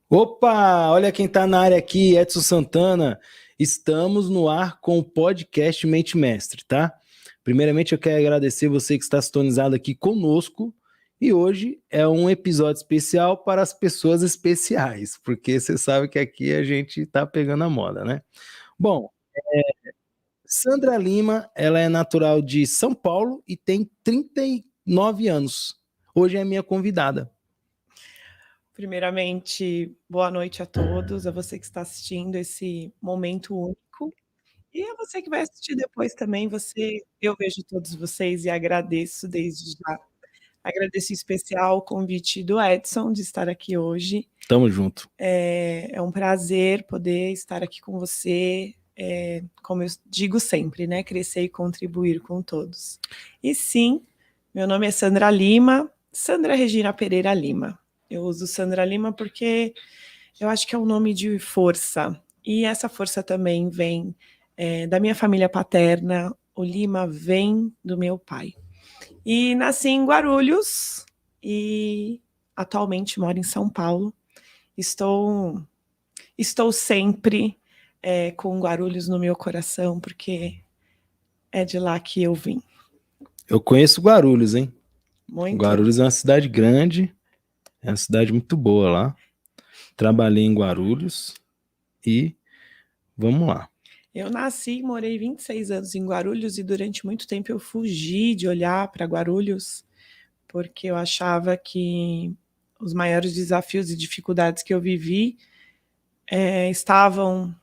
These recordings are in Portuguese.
Opa, olha quem tá na área aqui, Edson Santana. Estamos no ar com o podcast Mente Mestre, tá? Primeiramente eu quero agradecer você que está sintonizado aqui conosco e hoje é um episódio especial para as pessoas especiais, porque você sabe que aqui a gente tá pegando a moda, né? Bom, Sandra Lima, ela é natural de São Paulo e tem 39 anos. Hoje é minha convidada. Primeiramente, boa noite a todos, a você que está assistindo esse momento único. E a você que vai assistir depois também, eu vejo todos vocês e agradeço desde já. Agradeço em especial o convite do Edson de estar aqui hoje. Tamo junto. É um prazer poder estar aqui com você, como eu digo sempre, né? Crescer e contribuir com todos. E sim, meu nome é Sandra Lima, Sandra Regina Pereira Lima. Eu uso Sandra Lima porque eu acho que é um nome de força. E essa força também vem da minha família paterna. O Lima vem do meu pai. E nasci em Guarulhos e atualmente moro em São Paulo. Estou sempre com Guarulhos no meu coração, porque é de lá que eu vim. Eu conheço Guarulhos, hein? Muito. Guarulhos é uma cidade grande, é uma cidade muito boa lá. Trabalhei em Guarulhos e vamos lá. Eu nasci e morei 26 anos em Guarulhos e durante muito tempo eu fugi de olhar para Guarulhos porque eu achava que os maiores desafios e dificuldades que eu vivi estavam,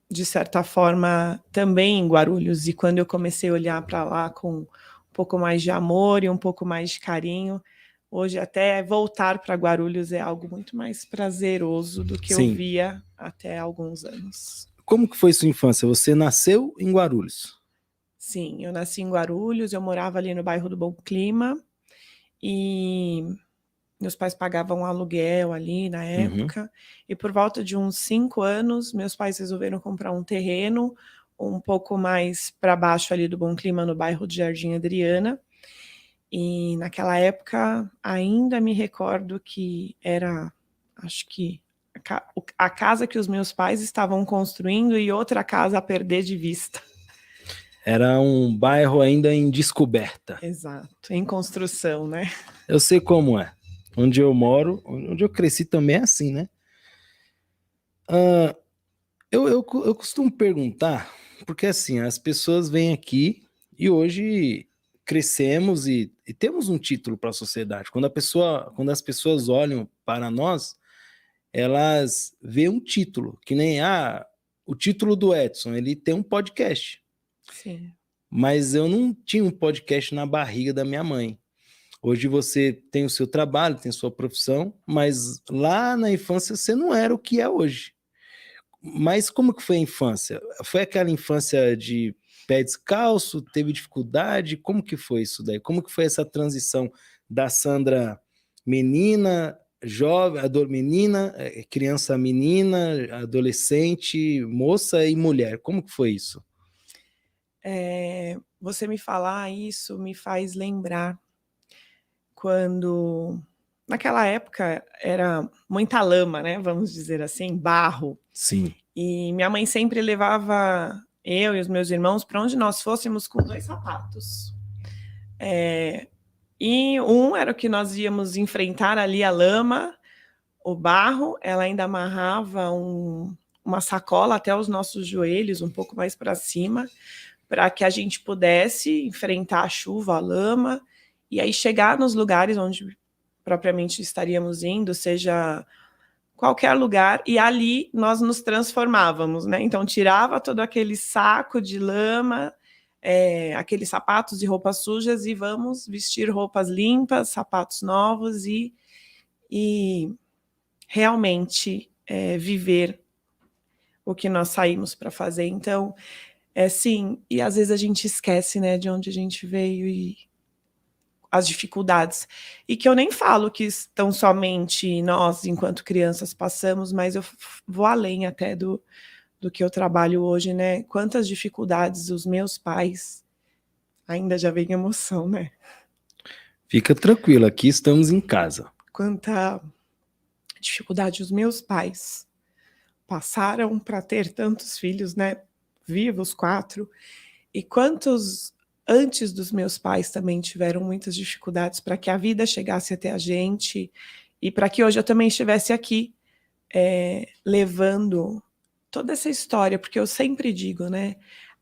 de certa forma, também em Guarulhos. E quando eu comecei a olhar para lá com um pouco mais de amor e um pouco mais de carinho, hoje até voltar para Guarulhos é algo muito mais prazeroso do que eu Sim. via até alguns anos. Como que foi sua infância? Você nasceu em Guarulhos? Sim, eu nasci em Guarulhos, eu morava ali no bairro do Bom Clima e meus pais pagavam um aluguel ali na época, e por volta de uns 5 anos, meus pais resolveram comprar um terreno um pouco mais para baixo ali do Bom Clima, no bairro de Jardim Adriana, e naquela época ainda me recordo que era, acho que a casa que os meus pais estavam construindo e outra casa a perder de vista. Era um bairro ainda em descoberta. Exato, em construção, né? Eu sei como é. Onde eu moro, onde eu cresci também é assim, né? Eu costumo perguntar, porque assim, as pessoas vêm aqui e hoje crescemos e temos um título para a sociedade. Quando as pessoas olham para nós, elas veem um título, que nem o título do Edson, ele tem um podcast. Sim. Mas eu não tinha um podcast na barriga da minha mãe. Hoje você tem o seu trabalho, tem sua profissão, mas lá na infância você não era o que é hoje. Mas como que foi a infância? Foi aquela infância de pé descalço, teve dificuldade? Como que foi isso daí? Como que foi essa transição da Sandra menina, jovem, menina, criança menina, adolescente, moça e mulher? Como que foi isso? Você me falar isso me faz lembrar quando, naquela época, era muita lama, né? Vamos dizer assim, barro. Sim. E minha mãe sempre levava eu e os meus irmãos para onde nós fôssemos com 2 sapatos. E um era o que nós íamos enfrentar ali a lama, o barro, ela ainda amarrava uma sacola até os nossos joelhos, um pouco mais para cima, para que a gente pudesse enfrentar a chuva, a lama, e aí chegar nos lugares onde propriamente estaríamos indo, seja qualquer lugar, e ali nós nos transformávamos, né? Então tirava todo aquele saco de lama, aqueles sapatos e roupas sujas, e vamos vestir roupas limpas, sapatos novos e realmente viver o que nós saímos para fazer. Então, sim, e às vezes a gente esquece, né, de onde a gente veio e as dificuldades. E que eu nem falo que estão somente nós, enquanto crianças, passamos, mas eu vou além até do que eu trabalho hoje, né? Quantas dificuldades os meus pais, ainda já vem emoção, né? Fica tranquilo, aqui estamos em casa. dificuldade os meus pais passaram para ter tantos filhos, né? Vivos, 4. E quantos antes dos meus pais também tiveram muitas dificuldades para que a vida chegasse até a gente e para que hoje eu também estivesse aqui levando toda essa história, porque eu sempre digo, né?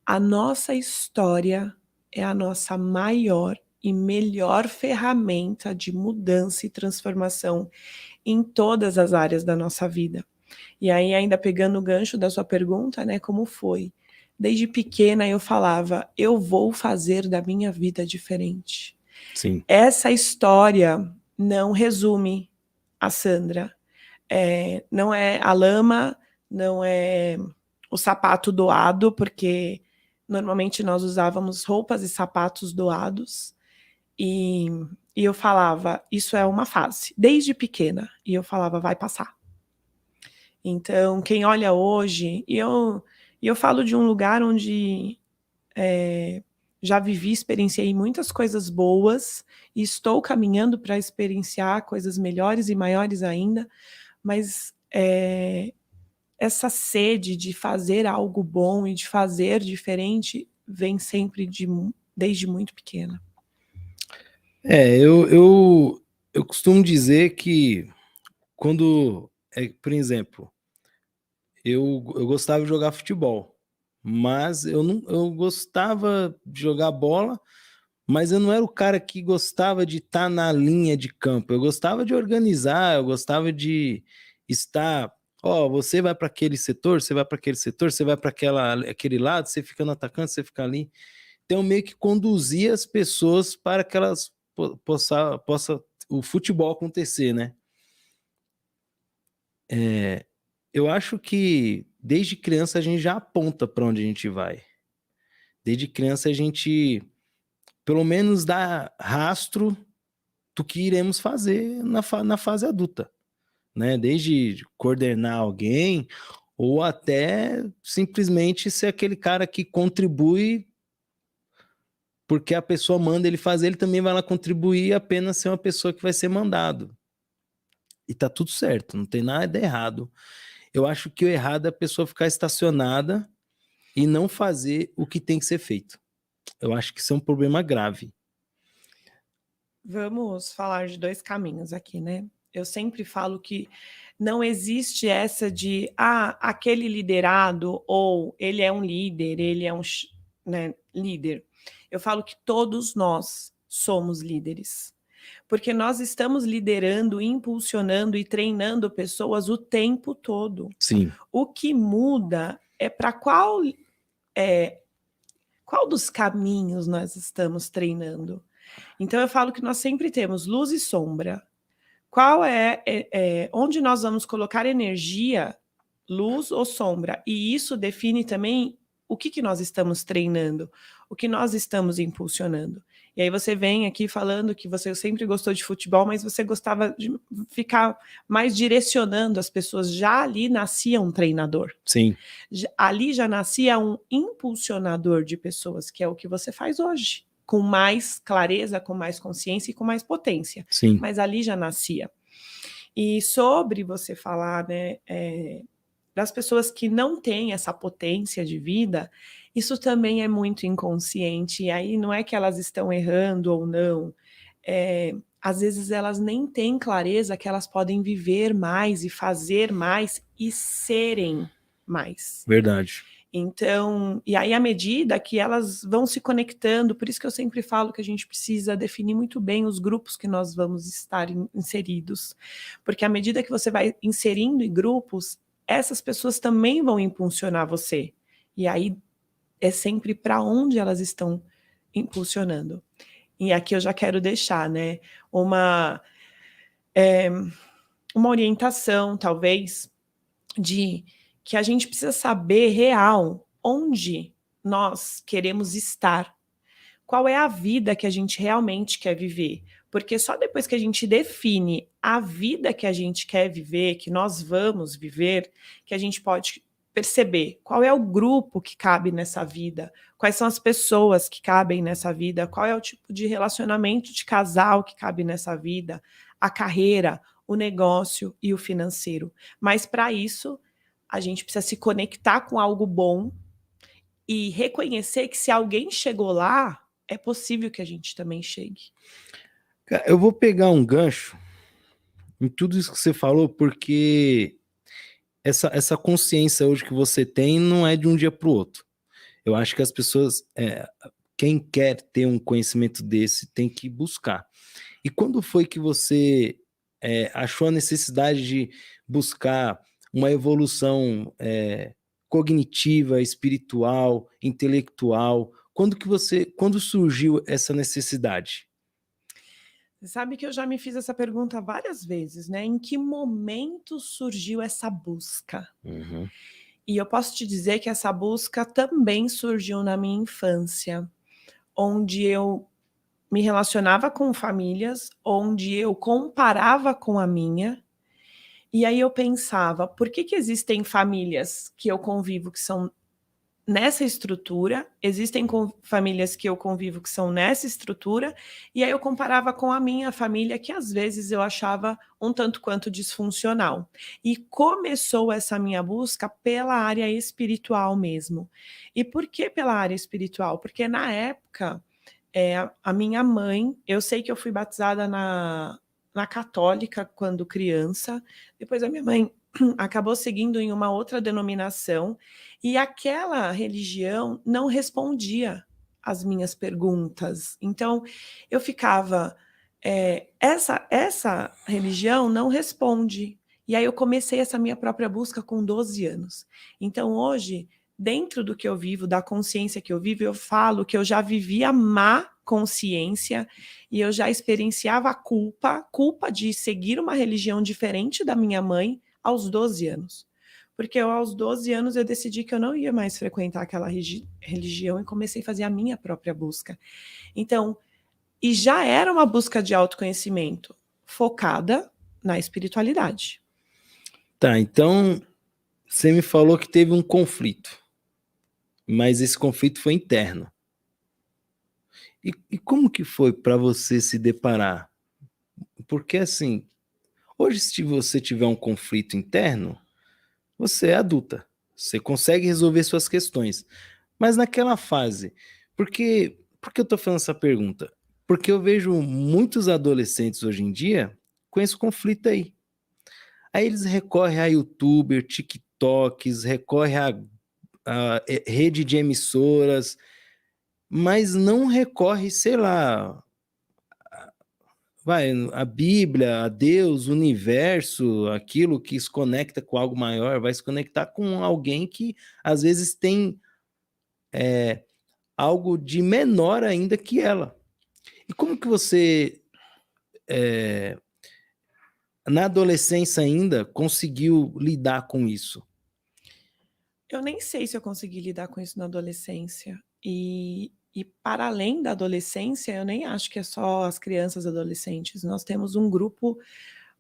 A nossa história é a nossa maior e melhor ferramenta de mudança e transformação em todas as áreas da nossa vida. E aí, ainda pegando o gancho da sua pergunta, né, como foi? Desde pequena eu falava, eu vou fazer da minha vida diferente. Sim. Essa história não resume a Sandra. Não é a lama, não é o sapato doado, porque normalmente nós usávamos roupas e sapatos doados. E eu falava, isso é uma fase, desde pequena. E eu falava, vai passar. Então, quem olha hoje, e eu falo de um lugar onde já vivi, experienciei muitas coisas boas, e estou caminhando para experienciar coisas melhores e maiores ainda, mas essa sede de fazer algo bom e de fazer diferente vem sempre desde muito pequena. Eu costumo dizer que quando, por exemplo, eu gostava de jogar futebol, mas eu gostava de jogar bola, mas eu não era o cara que gostava de estar na linha de campo. Eu gostava de organizar, eu gostava de estar, você vai para aquele setor, você vai para aquele setor, você vai para aquele lado, você fica no atacante, você fica ali. Então, meio que conduzir as pessoas para que elas possa o futebol acontecer, né? Eu acho que desde criança a gente já aponta para onde a gente vai. Desde criança a gente, pelo menos, dá rastro do que iremos fazer na fase adulta, né? Desde coordenar alguém ou até simplesmente ser aquele cara que contribui porque a pessoa manda ele fazer, ele também vai lá contribuir apenas ser uma pessoa que vai ser mandado. E tá tudo certo, não tem nada errado. Eu acho que o errado é a pessoa ficar estacionada e não fazer o que tem que ser feito. Eu acho que isso é um problema grave. Vamos falar de 2 caminhos aqui, né? Eu sempre falo que não existe essa de, aquele liderado, ou ele é um líder, ele é um líder. Eu falo que todos nós somos líderes, porque nós estamos liderando, impulsionando e treinando pessoas o tempo todo. Sim. O que muda é para qual dos caminhos nós estamos treinando. Então eu falo que nós sempre temos luz e sombra. Qual onde nós vamos colocar energia, luz ou sombra? E isso define também o que nós estamos treinando, o que nós estamos impulsionando. E aí você vem aqui falando que você sempre gostou de futebol, mas você gostava de ficar mais direcionando as pessoas. Já ali nascia um treinador. Sim. Ali já nascia um impulsionador de pessoas, que é o que você faz hoje, com mais clareza, com mais consciência e com mais potência. Sim. Mas ali já nascia. E sobre você falar, né, das pessoas que não têm essa potência de vida, isso também é muito inconsciente. E aí não é que elas estão errando ou não. Às vezes elas nem têm clareza que elas podem viver mais e fazer mais e serem mais. Verdade. Então, e aí à medida que elas vão se conectando, por isso que eu sempre falo que a gente precisa definir muito bem os grupos que nós vamos estar inseridos, porque à medida que você vai inserindo em grupos, essas pessoas também vão impulsionar você, e aí é sempre para onde elas estão impulsionando. E aqui eu já quero deixar, né, uma orientação, talvez, de que a gente precisa saber real onde nós queremos estar, qual é a vida que a gente realmente quer viver, porque só depois que a gente define a vida que a gente quer viver, que nós vamos viver, que a gente pode perceber qual é o grupo que cabe nessa vida, quais são as pessoas que cabem nessa vida, qual é o tipo de relacionamento de casal que cabe nessa vida, a carreira, o negócio e o financeiro. Mas para isso, a gente precisa se conectar com algo bom e reconhecer que se alguém chegou lá, é possível que a gente também chegue. Eu vou pegar um gancho em tudo isso que você falou, porque essa consciência hoje que você tem não é de um dia para o outro. Eu acho que as pessoas, quem quer ter um conhecimento desse, tem que buscar. E quando foi que você achou a necessidade de buscar uma evolução cognitiva, espiritual, intelectual? Quando surgiu essa necessidade? Você sabe que eu já me fiz essa pergunta várias vezes, né? Em que momento surgiu essa busca? Uhum. E eu posso te dizer que essa busca também surgiu na minha infância, onde eu me relacionava com famílias, onde eu comparava com a minha, e aí eu pensava, por que que existem famílias que eu convivo que são nessa estrutura, existem famílias que eu convivo que são nessa estrutura, e aí eu comparava com a minha família, que às vezes eu achava um tanto quanto disfuncional. E começou essa minha busca pela área espiritual mesmo. E por que pela área espiritual? Porque na época, a minha mãe, eu sei que eu fui batizada na católica quando criança, depois a minha mãe acabou seguindo em uma outra denominação, e aquela religião não respondia às minhas perguntas. Então, eu ficava, essa religião não responde. E aí eu comecei essa minha própria busca com 12 anos. Então, hoje, dentro do que eu vivo, da consciência que eu vivo, eu falo que eu já vivi a má consciência e eu já experienciava a culpa de seguir uma religião diferente da minha mãe aos 12 anos. Porque aos 12 anos eu decidi que eu não ia mais frequentar aquela religião e comecei a fazer a minha própria busca. Então, e já era uma busca de autoconhecimento focada na espiritualidade. Tá, então você me falou que teve um conflito, mas esse conflito foi interno. E como que foi para você se deparar? Porque assim, hoje se você tiver um conflito interno, você é adulta, você consegue resolver suas questões. Mas naquela fase, por que eu estou fazendo essa pergunta? Porque eu vejo muitos adolescentes hoje em dia com esse conflito aí. Aí eles recorrem a YouTuber, TikToks, recorrem a rede de emissoras, mas não recorre, sei lá, vai, a Bíblia, a Deus, o universo, aquilo que se conecta com algo maior, vai se conectar com alguém que às vezes tem algo de menor ainda que ela. E como que você, na adolescência ainda, conseguiu lidar com isso? Eu nem sei se eu consegui lidar com isso na adolescência. E para além da adolescência, eu nem acho que é só as crianças e adolescentes. Nós temos um grupo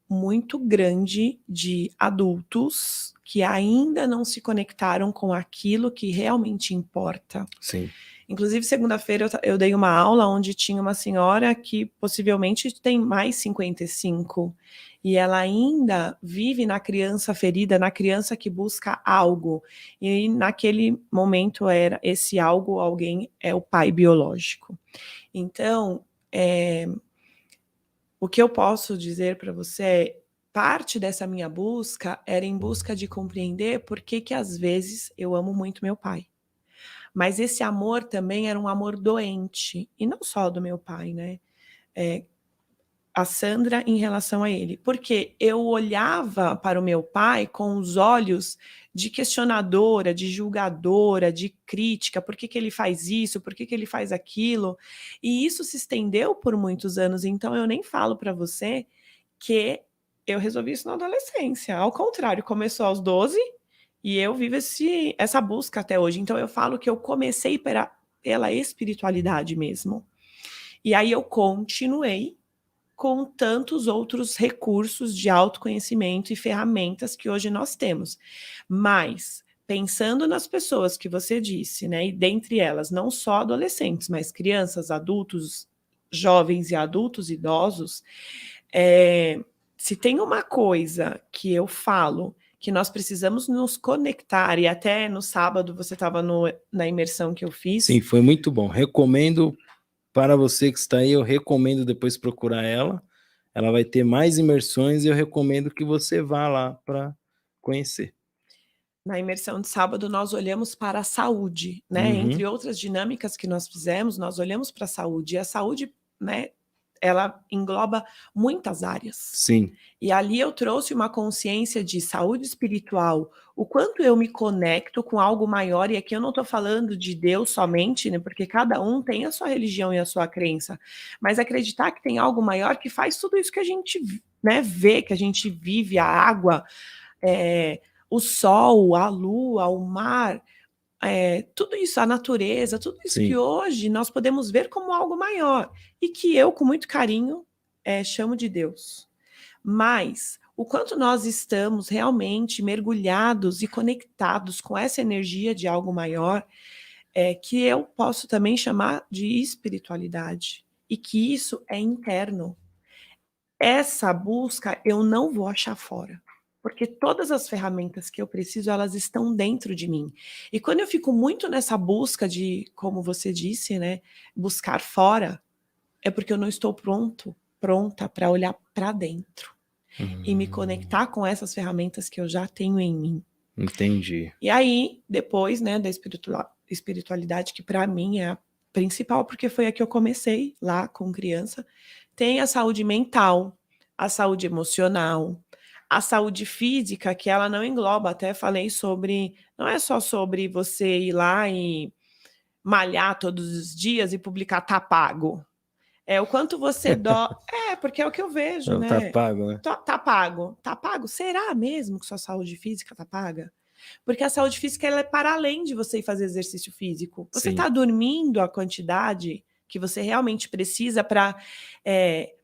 muito grande de adultos que ainda não se conectaram com aquilo que realmente importa. Sim. Inclusive, segunda-feira eu dei uma aula onde tinha uma senhora que possivelmente tem mais 55 e ela ainda vive na criança ferida, na criança que busca algo. E naquele momento era esse algo, alguém é o pai biológico. Então, o que eu posso dizer para você é, parte dessa minha busca era em busca de compreender por que às vezes eu amo muito meu pai. Mas esse amor também era um amor doente, e não só do meu pai, né? A Sandra em relação a ele. Porque eu olhava para o meu pai com os olhos de questionadora, de julgadora, de crítica, por que ele faz isso, por que ele faz aquilo, e isso se estendeu por muitos anos, então eu nem falo para você que eu resolvi isso na adolescência, ao contrário, começou aos 12 e eu vivo essa busca até hoje. Então eu falo que eu comecei pela espiritualidade mesmo. E aí eu continuei com tantos outros recursos de autoconhecimento e ferramentas que hoje nós temos. Mas, pensando nas pessoas que você disse, né, e dentre elas, não só adolescentes, mas crianças, adultos, jovens e adultos idosos, se tem uma coisa que eu falo que nós precisamos nos conectar, e até no sábado você estava na imersão que eu fiz. Sim, foi muito bom. Recomendo para você que está aí, eu recomendo depois procurar ela. Ela vai ter mais imersões e eu recomendo que você vá lá para conhecer. Na imersão de sábado, nós olhamos para a saúde, né? Uhum. Entre outras dinâmicas que nós fizemos, nós olhamos para a saúde. E a saúde, né, ela engloba muitas áreas. Sim. E ali eu trouxe uma consciência de saúde espiritual, o quanto eu me conecto com algo maior, e aqui eu não estou falando de Deus somente, né? Porque cada um tem a sua religião e a sua crença, mas acreditar que tem algo maior que faz tudo isso que a gente, né, vê, que a gente vive, a água, o sol, a lua, o mar, tudo isso, a natureza, tudo isso Sim. que hoje nós podemos ver como algo maior, e que eu, com muito carinho, chamo de Deus. Mas o quanto nós estamos realmente mergulhados e conectados com essa energia de algo maior, que eu posso também chamar de espiritualidade, e que isso é interno. Essa busca eu não vou achar fora, porque todas as ferramentas que eu preciso, elas estão dentro de mim. E quando eu fico muito nessa busca como você disse, né, buscar fora, é porque eu não estou pronta para olhar para dentro e me conectar com essas ferramentas que eu já tenho em mim. Entendi. E aí, depois, né, da espiritualidade, que para mim é a principal, porque foi a que eu comecei lá com criança, tem a saúde mental, a saúde emocional, a saúde física, que ela não engloba, até falei sobre, não é só sobre você ir lá e malhar todos os dias e publicar tá pago. É o quanto você porque é o que eu vejo, Não, né? tá pago, né? Tá pago. Tá pago? Será mesmo que sua saúde física tá paga? Porque a saúde física, ela é para além de você ir fazer exercício físico. Você Sim. tá dormindo a quantidade que você realmente precisa para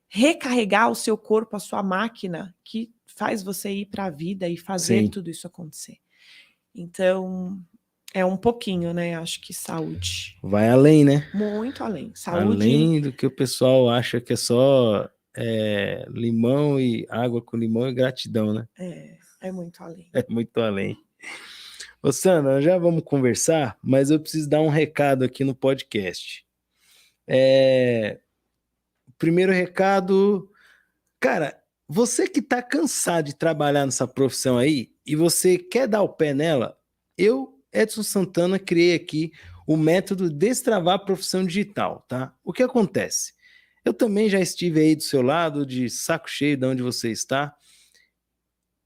recarregar o seu corpo, a sua máquina, que faz você ir para a vida e fazer Sim. tudo isso acontecer. Então, é um pouquinho, né? Acho que saúde. Vai além, né? Muito além. Saúde. Além do que o pessoal acha que é só limão e água com limão e gratidão, né? É muito além. É muito além. Ô, Sandra, já vamos conversar, mas eu preciso dar um recado aqui no podcast. Primeiro recado, cara, você que tá cansado de trabalhar nessa profissão aí e você quer dar o pé nela, eu, Edson Santana, criei aqui o método Destravar a Profissão Digital, tá? O que acontece? Eu também já estive aí do seu lado, de saco cheio de onde você está.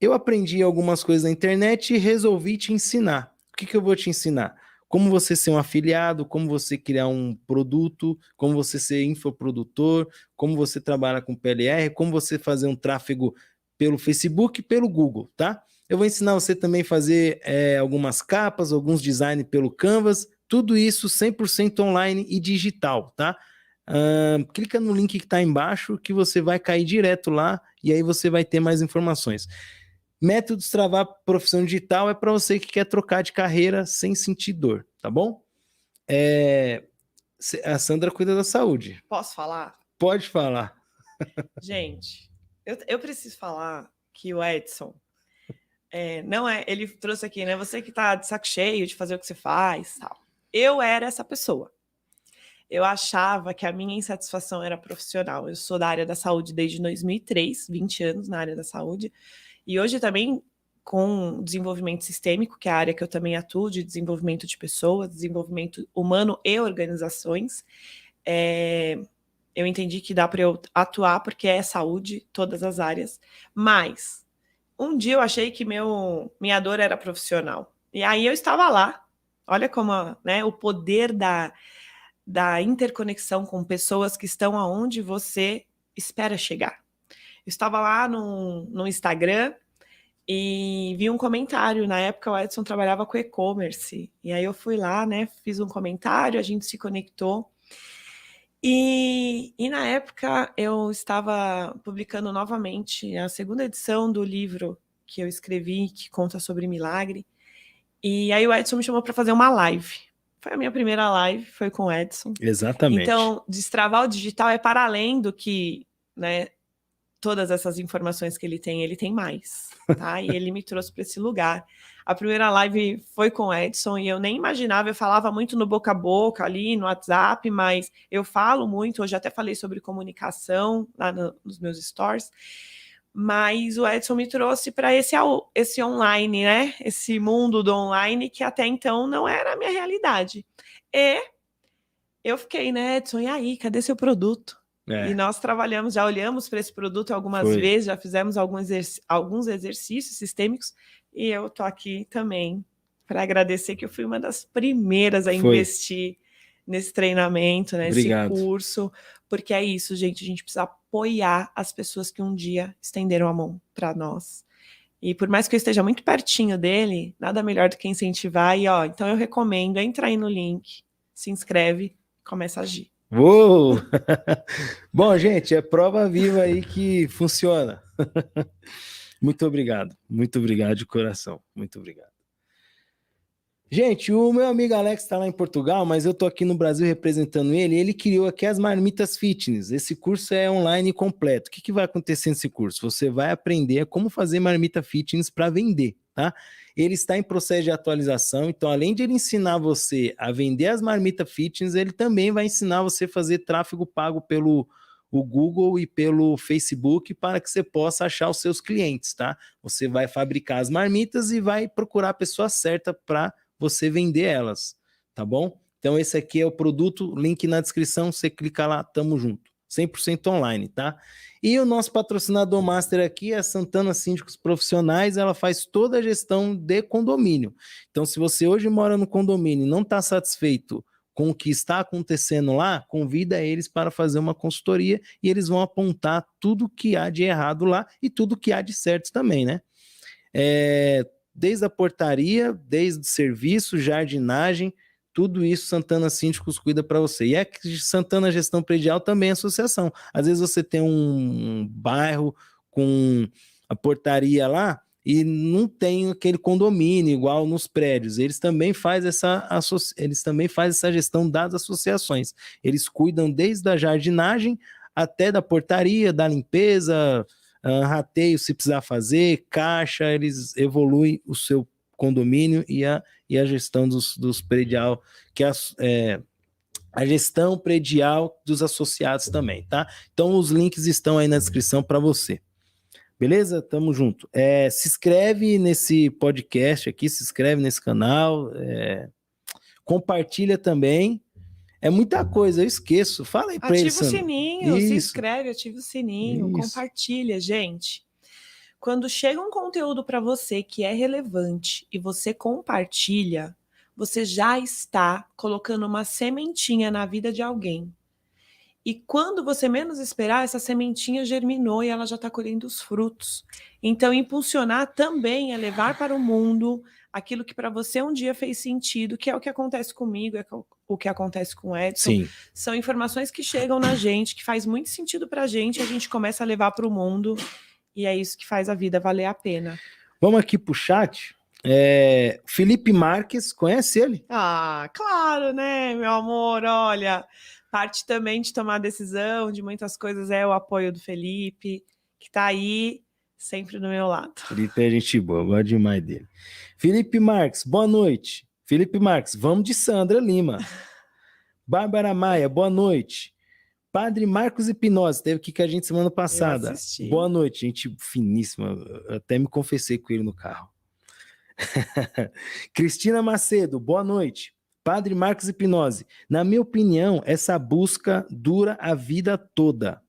Eu aprendi algumas coisas na internet e resolvi te ensinar. O que eu vou te ensinar? Como você ser um afiliado, como você criar um produto, como você ser infoprodutor, como você trabalhar com PLR, como você fazer um tráfego pelo Facebook e pelo Google, tá? Eu vou ensinar você também a fazer algumas capas, alguns designs pelo Canvas, tudo isso 100% online e digital, tá? Clica no link que está embaixo que você vai cair direto lá e aí você vai ter mais informações. Método Destravar Profissão Digital é para você que quer trocar de carreira sem sentir dor, tá bom? A Sandra cuida da saúde. Posso falar? Pode falar. Gente, eu preciso falar que o Edson, não é, ele trouxe aqui, né? Você que tá de saco cheio de fazer o que você faz, tal. Eu era essa pessoa. Eu achava que a minha insatisfação era profissional. Eu sou da área da saúde desde 2003, 20 anos na área da saúde. E hoje também com desenvolvimento sistêmico, que é a área que eu também atuo, de desenvolvimento de pessoas, desenvolvimento humano e organizações. Eu entendi que dá para eu atuar porque é saúde, todas as áreas. Mas um dia eu achei que minha dor era profissional. E aí eu estava lá. Olha como, né, o poder da interconexão com pessoas que estão aonde você espera chegar. Eu estava lá no Instagram e vi um comentário. Na época o Edson trabalhava com e-commerce. E aí eu fui lá, né, fiz um comentário, a gente se conectou. E na época eu estava publicando novamente a segunda edição do livro que eu escrevi, que conta sobre milagre. E aí o Edson me chamou para fazer uma live. Foi a minha primeira live, foi com o Edson. Exatamente. Então, destravar o digital é para além do que, né, todas essas informações que ele tem mais, tá? E ele me trouxe para esse lugar. A primeira live foi com o Edson e eu nem imaginava, eu falava muito no boca a boca ali, no WhatsApp, mas eu falo muito, hoje até falei sobre comunicação lá nos meus stories, mas o Edson me trouxe para esse online, né? Esse mundo do online que até então não era a minha realidade. E eu fiquei, né, Edson, e aí, cadê seu produto? E nós trabalhamos, já olhamos para esse produto algumas vezes, já fizemos alguns exercícios sistêmicos, e eu tô aqui também para agradecer que eu fui uma das primeiras a investir nesse treinamento, nesse curso, porque é isso, gente, a gente precisa apoiar as pessoas que um dia estenderam a mão para nós. E por mais que eu esteja muito pertinho dele, nada melhor do que incentivar. E então eu recomendo, entra aí no link, se inscreve, começa a agir. Uou! Bom, gente, é prova viva aí que funciona. Muito obrigado de coração, muito obrigado. Gente, o meu amigo Alex está lá em Portugal, mas eu estou aqui no Brasil representando ele. Ele criou aqui as Marmitas Fitness. Esse curso é online completo. O que vai acontecer nesse curso? Você vai aprender como fazer marmita fitness para vender, tá? Ele está em processo de atualização, então além de ele ensinar você a vender as marmitas fitness, ele também vai ensinar você a fazer tráfego pago pelo Google e pelo Facebook para que você possa achar os seus clientes, tá? Você vai fabricar as marmitas e vai procurar a pessoa certa para você vender elas, tá bom? Então esse aqui é o produto, link na descrição, você clica lá, tamo junto. 100% online, tá? E o nosso patrocinador master aqui é a Santana Síndicos Profissionais, ela faz toda a gestão de condomínio. Então se você hoje mora no condomínio e não está satisfeito com o que está acontecendo lá, convida eles para fazer uma consultoria e eles vão apontar tudo que há de errado lá e tudo que há de certo também, né? Desde a portaria, desde o serviço, jardinagem, tudo isso Santana Síndicos cuida para você. E Santana Gestão Predial também é associação. Às vezes você tem um bairro com a portaria lá e não tem aquele condomínio igual nos prédios. Eles também fazem essa gestão das associações. Eles cuidam desde a jardinagem até da portaria, da limpeza, rateio se precisar fazer, caixa, eles evoluem o seu condomínio e a gestão dos predial, que é a gestão predial dos associados também, tá? Então os links estão aí na descrição para você. Beleza? Tamo junto. Se inscreve nesse podcast aqui, se inscreve nesse canal, compartilha também. É muita coisa, eu esqueço. Fala aí pra eles, Ativa o sininho, se inscreve, ativa o sininho, compartilha, gente. Quando chega um conteúdo para você que é relevante e você compartilha, você já está colocando uma sementinha na vida de alguém. E quando você menos esperar, essa sementinha germinou e ela já está colhendo os frutos. Então, impulsionar também é levar para o mundo aquilo que para você um dia fez sentido, que é o que acontece comigo, é o que acontece com o Edson. Sim. São informações que chegam na gente, que faz muito sentido para a gente começa a levar para o mundo, e é isso que faz a vida valer a pena. Vamos aqui para o chat. Felipe Marques, conhece ele? Ah, claro, né, meu amor? Olha, parte também de tomar decisão de muitas coisas é o apoio do Felipe, que está aí sempre do meu lado. Felipe é gente boa, gosto demais dele. Felipe Marques, boa noite. Felipe Marques, vamos de Sandra Lima. Bárbara Maia, boa noite. Padre Marcos Hipnose, teve aqui com a gente semana passada. Boa noite, gente finíssima. Eu até me confessei com ele no carro. Cristina Macedo, boa noite. Padre Marcos Hipnose, na minha opinião, essa busca dura a vida toda.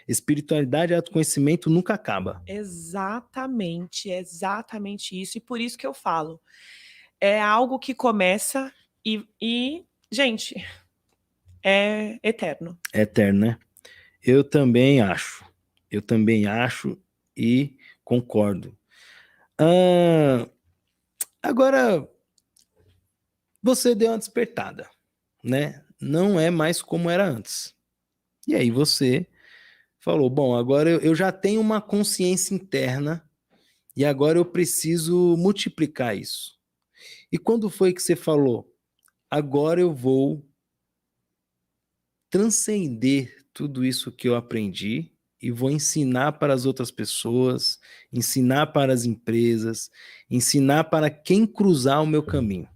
Espiritualidade e autoconhecimento nunca acaba. Exatamente isso. E por isso que eu falo, é algo que começa e gente, é eterno. É eterno, né? Eu também acho e concordo. Agora, você deu uma despertada, né? Não é mais como era antes. E aí você falou, bom, agora eu já tenho uma consciência interna e agora eu preciso multiplicar isso. E quando foi que você falou, agora eu vou transcender tudo isso que eu aprendi e vou ensinar para as outras pessoas, ensinar para as empresas, ensinar para quem cruzar o meu caminho?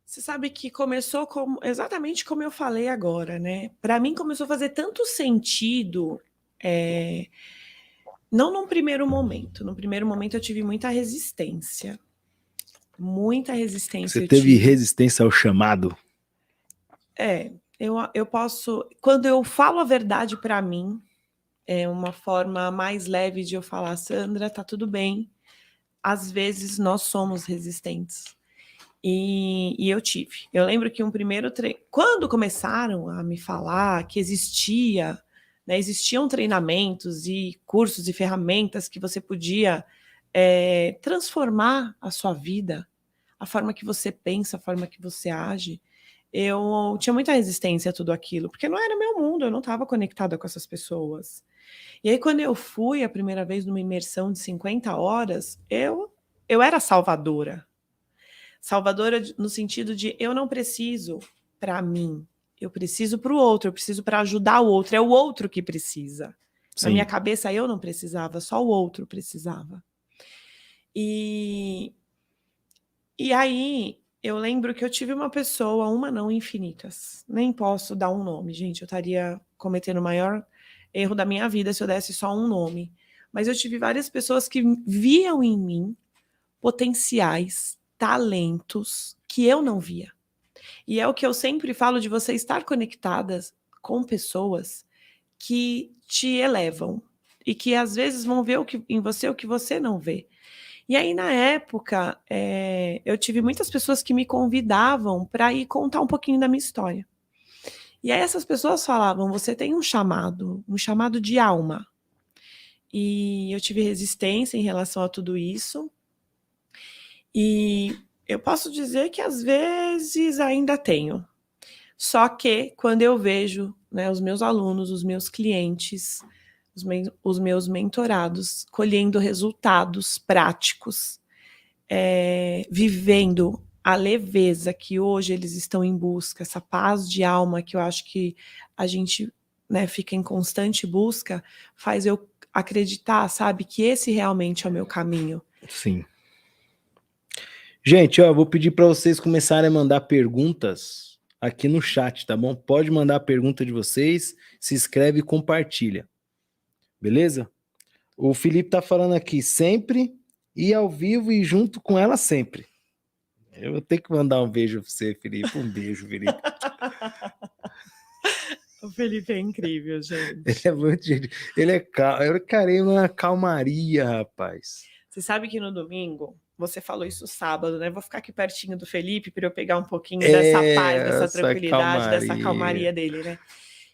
Você sabe que começou exatamente como eu falei agora, né? Para mim começou a fazer tanto sentido, não num primeiro momento. No primeiro momento eu tive muita resistência. Muita resistência Você eu teve tive. resistência ao chamado? Eu posso... Quando eu falo a verdade para mim, é uma forma mais leve de eu falar, Sandra, tá tudo bem. Às vezes nós somos resistentes. E eu tive. Eu lembro que um primeiro treino... Quando começaram a me falar que existiam treinamentos e cursos e ferramentas que você podia transformar a sua vida, a forma que você pensa, a forma que você age, eu tinha muita resistência a tudo aquilo, porque não era meu mundo, eu não estava conectada com essas pessoas. E aí, quando eu fui a primeira vez numa imersão de 50 horas, eu era salvadora. Salvadora no sentido de eu não preciso para mim, eu preciso para o outro, eu preciso para ajudar o outro, é o outro que precisa. Sim. Na minha cabeça eu não precisava, só o outro precisava. E aí eu lembro que eu tive uma pessoa, uma não, infinitas. Nem posso dar um nome, gente, eu estaria cometendo o maior erro da minha vida se eu desse só um nome. Mas eu tive várias pessoas que viam em mim potenciais, talentos que eu não via. E é o que eu sempre falo de você estar conectadas com pessoas que te elevam e que às vezes vão ver em você o que você não vê. E aí, na época, eu tive muitas pessoas que me convidavam para ir contar um pouquinho da minha história. E aí essas pessoas falavam, você tem um chamado de alma. E eu tive resistência em relação a tudo isso. E eu posso dizer que às vezes ainda tenho. Só que quando eu vejo, né, os meus alunos, os meus clientes, os meus mentorados colhendo resultados práticos, vivendo a leveza que hoje eles estão em busca, essa paz de alma que eu acho que a gente, né, fica em constante busca, faz eu acreditar, sabe, que esse realmente é o meu caminho. Sim. Gente, ó, vou pedir para vocês começarem a mandar perguntas aqui no chat, tá bom? Pode mandar a pergunta de vocês, se inscreve e compartilha. Beleza? O Felipe tá falando aqui, sempre e ao vivo e junto com ela sempre. Eu vou ter que mandar um beijo para você, Felipe. Um beijo, Felipe. O Felipe é incrível, gente. Ele é muito gente. Ele é calmo. Eu carei uma calmaria, rapaz. Você sabe que no domingo, você falou isso sábado, né? Vou ficar aqui pertinho do Felipe para eu pegar um pouquinho dessa paz, dessa tranquilidade, dessa calmaria dele, né?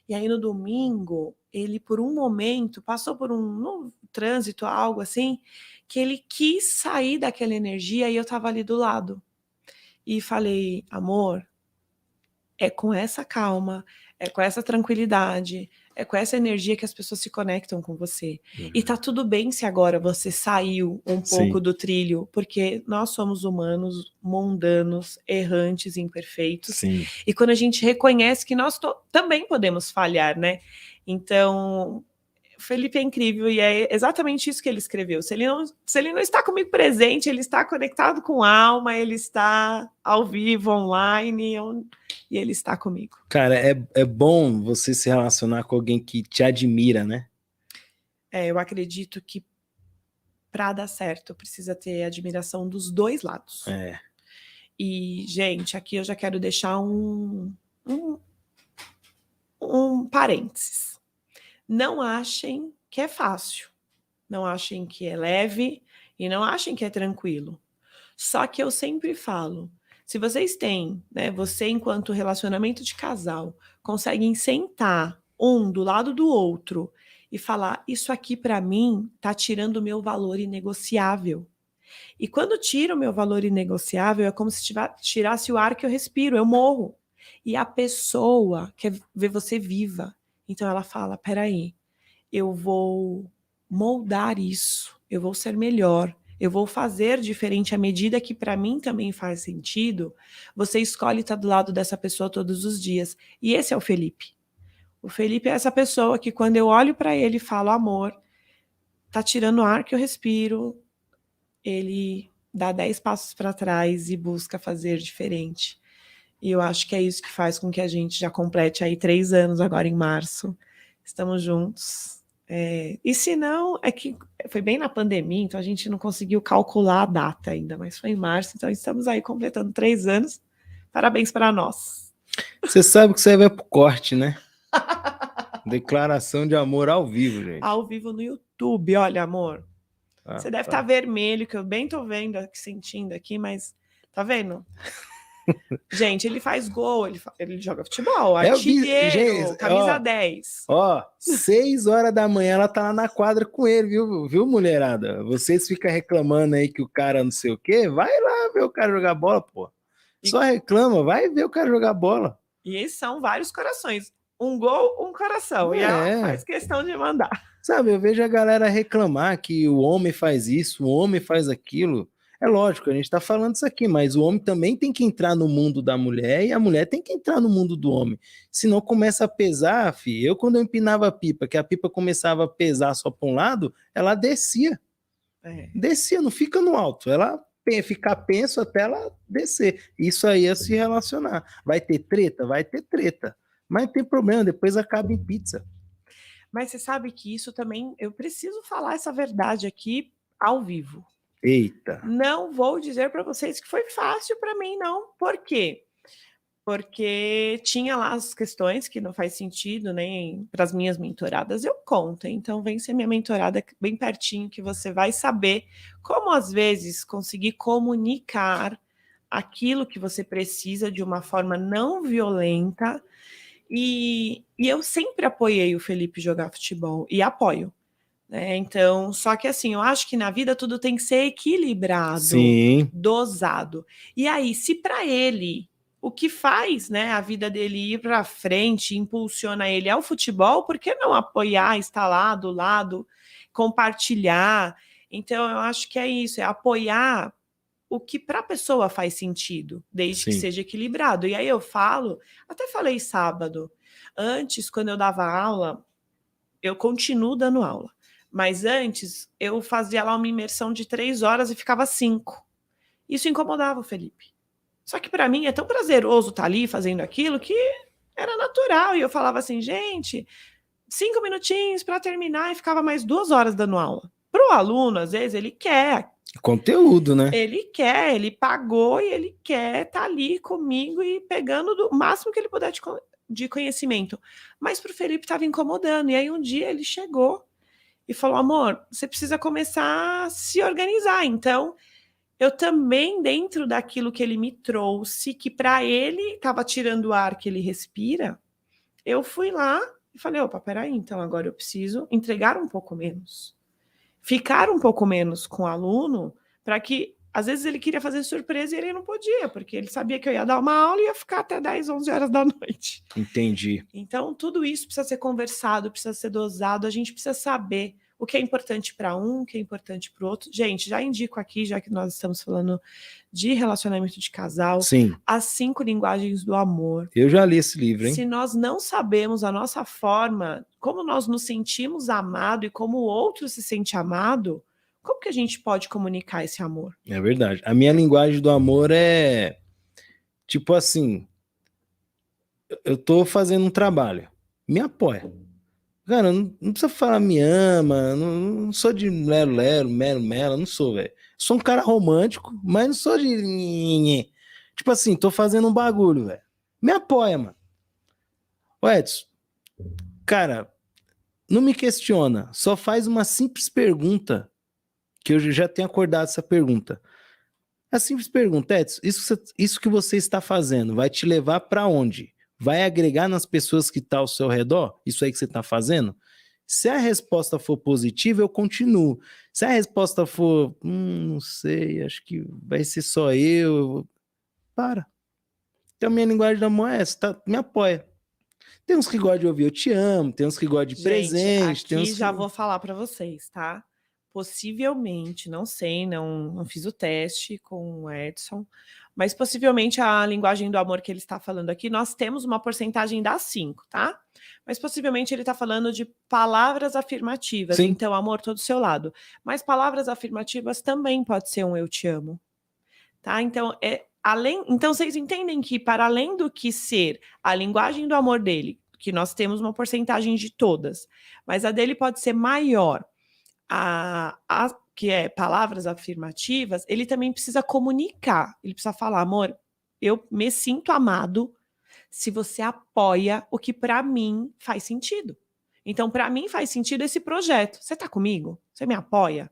E aí no domingo, ele por um momento passou por um trânsito, algo assim, que ele quis sair daquela energia e eu estava ali do lado. E falei, amor, é com essa calma, é com essa tranquilidade, é com essa energia que as pessoas se conectam com você. Uhum. E tá tudo bem se agora você saiu um pouco do trilho, porque nós somos humanos, mundanos, errantes, imperfeitos. Sim. E quando a gente reconhece que nós também podemos falhar, né? Então, Felipe é incrível e é exatamente isso que ele escreveu. Se ele não está comigo presente, ele está conectado com a alma, ele está ao vivo, online, e ele está comigo. Cara, é bom você se relacionar com alguém que te admira, né? Eu acredito que para dar certo precisa ter admiração dos dois lados. E, gente, aqui eu já quero deixar um parênteses. Não achem que é fácil, não achem que é leve e não achem que é tranquilo. Só que eu sempre falo, se vocês têm, né, você enquanto relacionamento de casal, conseguem sentar um do lado do outro e falar, isso aqui para mim tá tirando o meu valor inegociável. E quando tira o meu valor inegociável, é como se tirasse o ar que eu respiro, eu morro. E a pessoa quer ver você viva. Então ela fala, peraí, eu vou moldar isso, eu vou ser melhor, eu vou fazer diferente à medida que para mim também faz sentido. Você escolhe estar do lado dessa pessoa todos os dias. E esse é o Felipe. O Felipe é essa pessoa que quando eu olho para ele e falo amor, tá tirando o ar que eu respiro, ele dá 10 passos para trás e busca fazer diferente. E eu acho que é isso que faz com que a gente já complete aí 3 anos agora em março. Estamos juntos. E se não, é que foi bem na pandemia, então a gente não conseguiu calcular a data ainda, mas foi em março, então estamos aí completando 3 anos. Parabéns para nós. Você sabe que isso aí vai pro corte, né? Declaração de amor ao vivo, gente. Ao vivo no YouTube, olha, amor. Ah, Você deve estar vermelho, que eu bem tô vendo, aqui, sentindo aqui, mas tá vendo? Gente, ele faz gol, ele joga futebol, artilheiro, gente, camisa 10. 6 horas da manhã ela tá lá na quadra com ele, viu, mulherada? Vocês ficam reclamando aí que o cara não sei o quê, vai lá ver o cara jogar bola, pô. Só reclama, vai ver o cara jogar bola. E esses são vários corações. Um gol, um coração. E ela faz questão de mandar. Sabe, eu vejo a galera reclamar que o homem faz isso, o homem faz aquilo. É lógico, a gente tá falando isso aqui, mas o homem também tem que entrar no mundo da mulher e a mulher tem que entrar no mundo do homem. Senão começa a pesar, fi. Eu, quando eu empinava a pipa, que a pipa começava a pesar só para um lado, ela descia. Descia, não fica no alto. Ela fica penso até ela descer. Isso aí é se relacionar. Vai ter treta? Vai ter treta. Mas não tem problema, depois acaba em pizza. Mas você sabe que isso também, eu preciso falar essa verdade aqui ao vivo. Eita. Não vou dizer para vocês que foi fácil para mim, não. Por quê? Porque tinha lá as questões que não faz sentido nem para as minhas mentoradas, eu conto. Então, vem ser minha mentorada bem pertinho, que você vai saber como, às vezes, conseguir comunicar aquilo que você precisa de uma forma não violenta. E eu sempre apoiei o Felipe jogar futebol, e apoio. Então, só que assim, eu acho que na vida tudo tem que ser equilibrado, sim, dosado. E aí, se para ele o que faz, né, a vida dele ir para frente, impulsiona ele ao futebol, por que não apoiar, estar lá do lado, compartilhar? Então, eu acho que é isso, é apoiar o que para a pessoa faz sentido, desde que seja equilibrado. E aí eu falo, até falei sábado, antes, quando eu dava aula, eu continuo dando aula. Mas antes, eu fazia lá uma imersão de 3 horas e ficava 5. Isso incomodava o Felipe. Só que para mim é tão prazeroso estar ali fazendo aquilo que era natural. E eu falava assim, gente, 5 minutinhos para terminar, e ficava mais 2 horas dando aula. Para o aluno, às vezes, ele quer. Conteúdo, né? Ele quer, ele pagou e ele quer estar ali comigo e pegando o máximo que ele puder de conhecimento. Mas para o Felipe estava incomodando. E aí um dia ele chegou e falou, amor, você precisa começar a se organizar. Então, eu também, dentro daquilo que ele me trouxe, que para ele estava tirando o ar que ele respira, eu fui lá e falei, opa, peraí, então agora eu preciso entregar um pouco menos. Ficar um pouco menos com o aluno, para que, às vezes, ele queria fazer surpresa e ele não podia, porque ele sabia que eu ia dar uma aula e ia ficar até 10, 11 horas da noite. Entendi. Então, tudo isso precisa ser conversado, precisa ser dosado, a gente precisa saber o que é importante para um, o que é importante para o outro. Gente, já indico aqui, já que nós estamos falando de relacionamento de casal, as 5 linguagens do amor. Eu já li esse livro, hein? Se nós não sabemos a nossa forma, como nós nos sentimos amado e como o outro se sente amado, como que a gente pode comunicar esse amor? É verdade. A minha linguagem do amor é tipo assim, eu tô fazendo um trabalho, me apoia. Cara, não precisa falar me ama, não sou de lero-lero, melo-melo, não sou, velho. Sou um cara romântico, mas não sou de... Tipo assim, tô fazendo um bagulho, velho. Me apoia, mano. Ô, Edson, cara, não me questiona, só faz uma simples pergunta, que eu já tenho acordado essa pergunta. A simples pergunta, Edson, isso que você está fazendo vai te levar para onde? Vai agregar nas pessoas que estão ao seu redor? Isso aí que você está fazendo? Se a resposta for positiva, eu continuo. Se a resposta for, não sei, acho que vai ser só eu. Para. Então, a minha linguagem do amor é essa, tá? Me apoia. Tem uns que gostam de ouvir eu te amo, tem uns que gostam de presente. Aqui tem uns já vou falar para vocês, tá? Possivelmente, não sei, não fiz o teste com o Edson, mas possivelmente a linguagem do amor que ele está falando aqui, nós temos uma porcentagem das 5, tá? Mas possivelmente ele está falando de palavras afirmativas. Sim. Então, amor, tô do seu lado. Mas palavras afirmativas também pode ser um eu te amo. Tá? Então, então, vocês entendem que, para além do que ser a linguagem do amor dele, que nós temos uma porcentagem de todas, mas a dele pode ser maior, que é palavras afirmativas, ele também precisa comunicar. Ele precisa falar, amor, eu me sinto amado se você apoia o que para mim faz sentido. Então, para mim faz sentido esse projeto. Você está comigo? Você me apoia?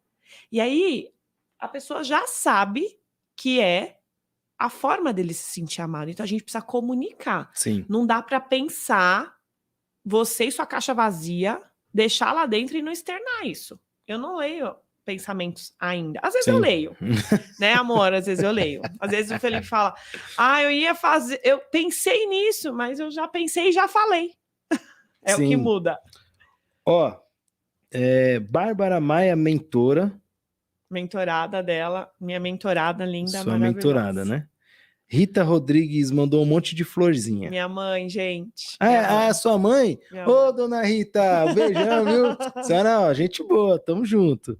E aí, a pessoa já sabe que é a forma dele se sentir amado. Então, a gente precisa comunicar. Sim. Não dá para pensar você e sua caixa vazia, deixar lá dentro e não externar isso. Eu não leio pensamentos ainda. Às vezes eu leio, né, amor? Às vezes eu leio. Às vezes o Felipe fala, eu pensei nisso, mas eu já pensei e já falei. É Sim. O que muda. Ó, Bárbara Maia, mentorada dela, minha mentorada linda, sua maravilhosa. Mentorada, né? Rita Rodrigues mandou um monte de florzinha. Minha mãe, gente. Sua mãe? Ô, dona Rita, beijão, viu? Senhora, ó, gente boa, tamo junto.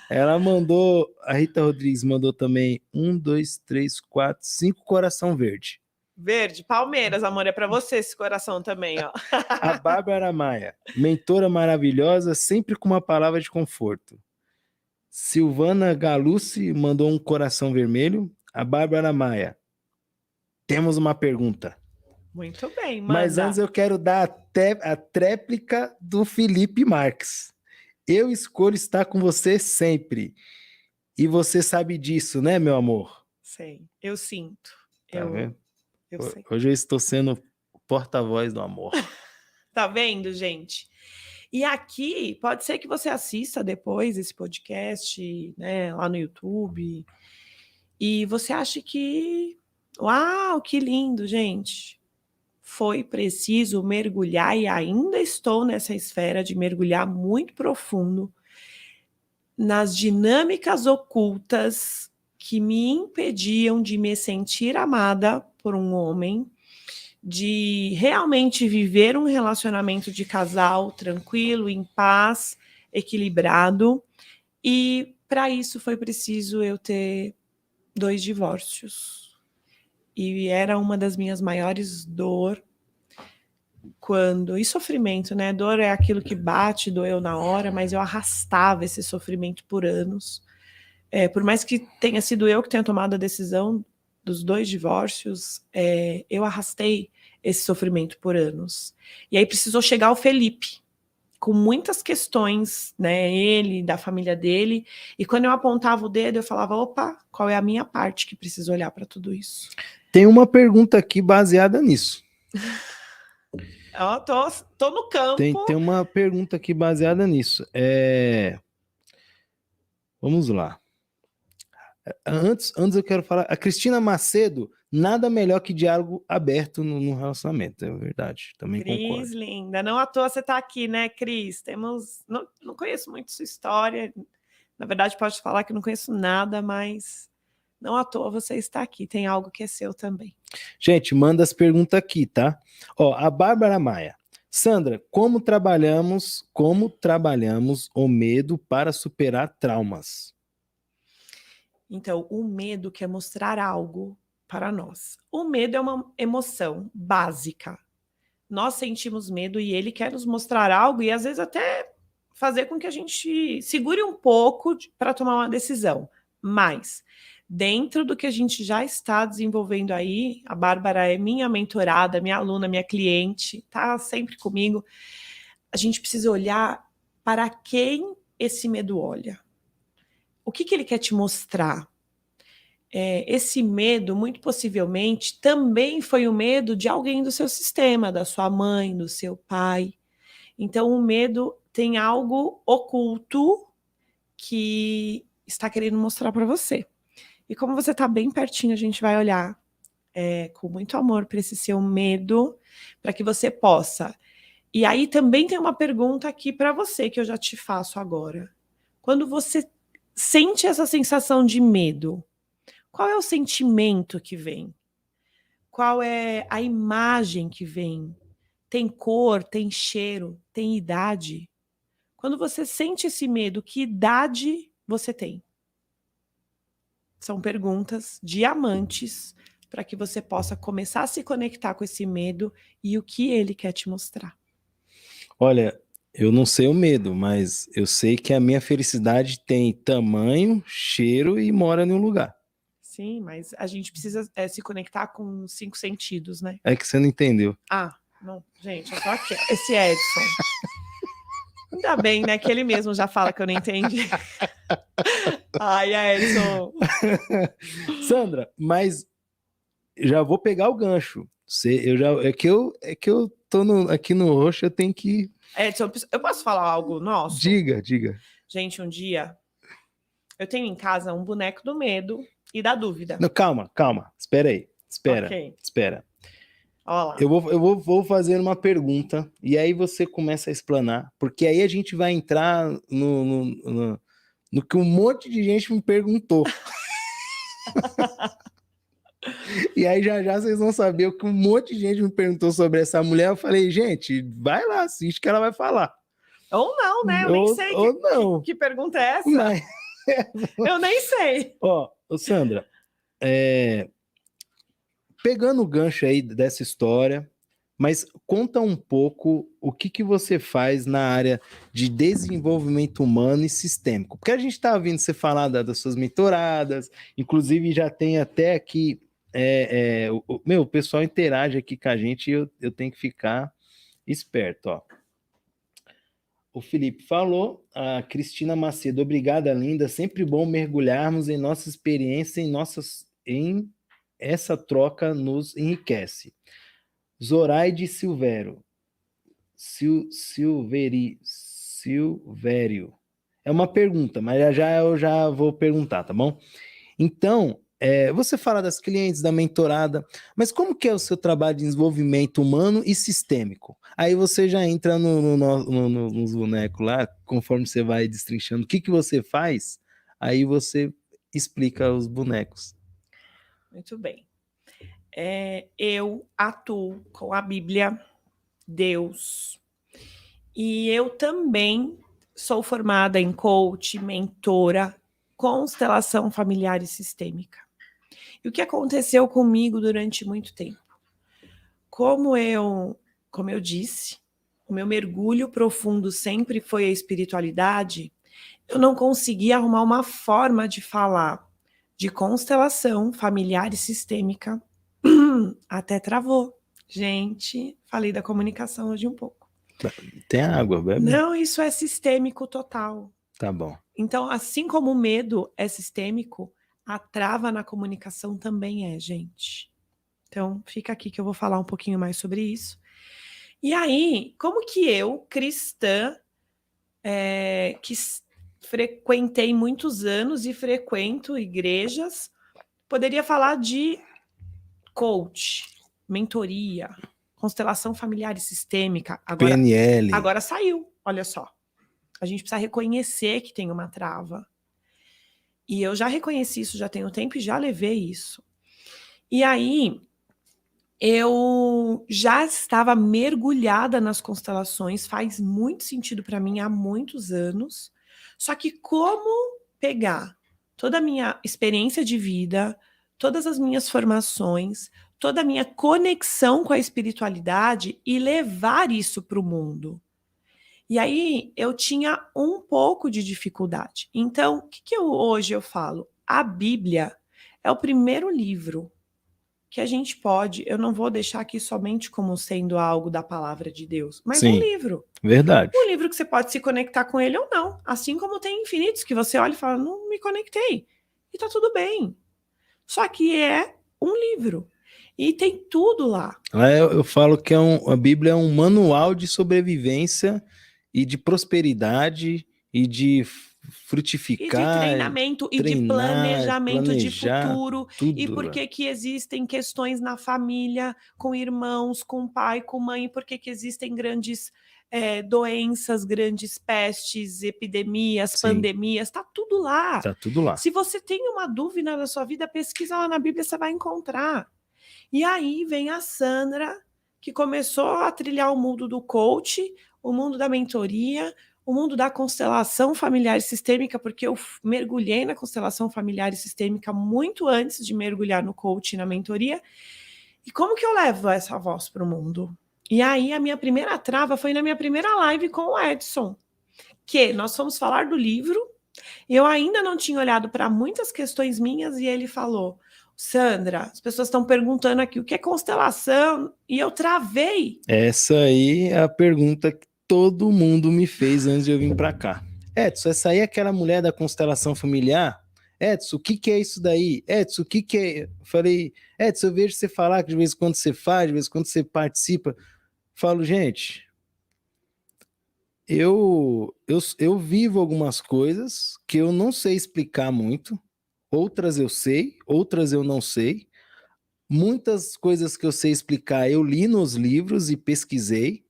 Ela mandou, a Rita Rodrigues mandou também 1, 2, 3, 4, 5 coração verde. Verde, Palmeiras, amor, é pra você esse coração também, ó. A Bárbara Maia, mentora maravilhosa, sempre com uma palavra de conforto. Silvana Galucci mandou um coração vermelho. A Bárbara Maia, temos uma pergunta. Muito bem, manda. Mas antes eu quero dar a tréplica do Felipe Marques. Eu escolho estar com você sempre. E você sabe disso, né, meu amor? Sei, eu sinto. Tá vendo? Eu sei. Hoje eu estou sendo o porta-voz do amor. Tá vendo, gente? E aqui, pode ser que você assista depois esse podcast, né, lá no YouTube, e você ache que, uau, que lindo, gente. Foi preciso mergulhar, e ainda estou nessa esfera de mergulhar muito profundo nas dinâmicas ocultas que me impediam de me sentir amada por um homem, de realmente viver um relacionamento de casal tranquilo, em paz, equilibrado. E para isso foi preciso eu ter 2 divórcios. E era uma das minhas maiores dores. E sofrimento, né? Dor é aquilo que bate, doeu na hora, mas eu arrastava esse sofrimento por anos. Por mais que tenha sido eu que tenha tomado a decisão dos 2 divórcios, eu arrastei esse sofrimento por anos. E aí precisou chegar o Felipe, com muitas questões, né? Ele, da família dele. E quando eu apontava o dedo, eu falava, opa, qual é a minha parte que precisa olhar para tudo isso? Tem uma pergunta aqui baseada nisso. Tô no campo. Tem uma pergunta aqui baseada nisso. Vamos lá. Antes eu quero falar, a Cristina Macedo, nada melhor que diálogo aberto no relacionamento, é verdade, também Cris, concordo. Linda, não à toa você tá aqui, né, Cris? Não conheço muito sua história, na verdade posso falar que não conheço nada, mas não à toa você está aqui, tem algo que é seu também. Gente, manda as perguntas aqui, tá? Ó, a Bárbara Maia. Sandra, como trabalhamos o medo para superar traumas? Então, o medo quer mostrar algo para nós. O medo é uma emoção básica. Nós sentimos medo e ele quer nos mostrar algo e às vezes até fazer com que a gente segure um pouco para tomar uma decisão. Mas, dentro do que a gente já está desenvolvendo aí, a Bárbara é minha mentorada, minha aluna, minha cliente, tá sempre comigo. A gente precisa olhar para quem esse medo olha. O que ele quer te mostrar? Esse medo, muito possivelmente, também foi o medo de alguém do seu sistema, da sua mãe, do seu pai. Então, o medo tem algo oculto que está querendo mostrar para você. E como você está bem pertinho, a gente vai olhar com muito amor para esse seu medo, para que você possa. E aí também tem uma pergunta aqui para você, que eu já te faço agora. Quando você sente essa sensação de medo, qual é o sentimento que vem? Qual é a imagem que vem? tem cor, tem cheiro, tem idade. Quando você sente esse medo, que idade você tem? São perguntas diamantes para que você possa começar a se conectar com esse medo e o que ele quer te mostrar. Olha, eu não sei o medo, mas eu sei que a minha felicidade tem tamanho, cheiro e mora em um lugar. Sim, mas a gente precisa se conectar com os 5 sentidos, né? É que você não entendeu. Não, gente, eu tô aqui. Esse Edson. Ainda bem, né? Que ele mesmo já fala que eu não entendi. Ai, Edson. Sandra, mas já vou pegar o gancho. É que eu tô aqui no roxo, eu tenho que... Edson, eu posso falar algo nosso? Diga. Gente, um dia eu tenho em casa um boneco do medo e da dúvida. Não, calma. Espera aí. Ok. Espera. Olha lá. Eu vou fazer uma pergunta e aí você começa a explanar, porque aí a gente vai entrar no que um monte de gente me perguntou. E aí já vocês vão saber o que um monte de gente me perguntou sobre essa mulher. Eu falei, gente, vai lá, assiste que ela vai falar. Ou não, né? Eu nem sei que pergunta é essa. Mas... Eu nem sei. Ó, Sandra, pegando o gancho aí dessa história, mas conta um pouco o que você faz na área de desenvolvimento humano e sistêmico. Porque a gente está ouvindo você falar das suas mentoradas, inclusive já tem até aqui, o pessoal interage aqui com a gente e eu tenho que ficar esperto, ó. O Felipe falou, a Cristina Macedo, obrigada, linda, sempre bom mergulharmos em nossa experiência, em essa troca nos enriquece. Zoraide Silvério. Silvério. É uma pergunta, mas eu já vou perguntar, tá bom? Então, você fala das clientes, da mentorada, mas como que é o seu trabalho de desenvolvimento humano e sistêmico? Aí você já entra nos bonecos lá, conforme você vai destrinchando o que você faz, aí você explica os bonecos. Muito bem. Eu atuo com a Bíblia, Deus, e eu também sou formada em coach, mentora, constelação familiar e sistêmica. E o que aconteceu comigo durante muito tempo? Como eu disse, o meu mergulho profundo sempre foi a espiritualidade, eu não conseguia arrumar uma forma de falar de constelação familiar e sistêmica. Até travou. Gente, falei da comunicação hoje um pouco. Tem água, bebe? Não, isso é sistêmico total. Tá bom. Então, assim como o medo é sistêmico, a trava na comunicação também é, gente. Então, fica aqui que eu vou falar um pouquinho mais sobre isso. E aí, como que eu, cristã, que frequentei muitos anos e frequento igrejas, poderia falar de coach, mentoria, constelação familiar e sistêmica. Agora, PNL. Agora saiu, olha só. A gente precisa reconhecer que tem uma trava. E eu já reconheci isso, já tenho tempo e já levei isso. E aí, eu já estava mergulhada nas constelações, faz muito sentido para mim há muitos anos. Só que como pegar toda a minha experiência de vida, todas as minhas formações, toda a minha conexão com a espiritualidade e levar isso para o mundo? E aí eu tinha um pouco de dificuldade. Então, o que hoje eu falo? A Bíblia é o primeiro livro que a gente pode, eu não vou deixar aqui somente como sendo algo da palavra de Deus, mas Sim, um livro. Verdade. Um livro que você pode se conectar com ele ou não. Assim como tem infinitos que você olha e fala, não me conectei. E tá tudo bem. Só que é um livro. E tem tudo lá. Eu falo que a Bíblia é um manual de sobrevivência e de prosperidade e de frutificar. E de treinamento e de planejamento de futuro. Tudo, e por que existem questões na família, com irmãos, com pai, com mãe, por que existem grandes doenças, grandes pestes, epidemias, Sim. pandemias, tá tudo lá. Tá tudo lá. Se você tem uma dúvida na sua vida, pesquisa lá na Bíblia, você vai encontrar. E aí vem a Sandra que começou a trilhar o mundo do coach, o mundo da mentoria, o mundo da constelação familiar e sistêmica, porque eu mergulhei na constelação familiar e sistêmica muito antes de mergulhar no coach e na mentoria. E como que eu levo essa voz para o mundo? E aí a minha primeira trava foi na minha primeira live com o Edson, que nós fomos falar do livro, eu ainda não tinha olhado para muitas questões minhas e ele falou: Sandra, as pessoas estão perguntando aqui o que é constelação, e eu travei. Essa aí é a pergunta que todo mundo me fez antes de eu vir para cá. Edson, essa aí é aquela mulher da constelação familiar? Edson, o que é isso daí? Edson, o que é? Eu falei, Edson, eu vejo você falar que de vez em quando você faz, de vez em quando você participa. Falo, gente, eu vivo algumas coisas que eu não sei explicar muito, outras eu sei, outras eu não sei. Muitas coisas que eu sei explicar eu li nos livros e pesquisei,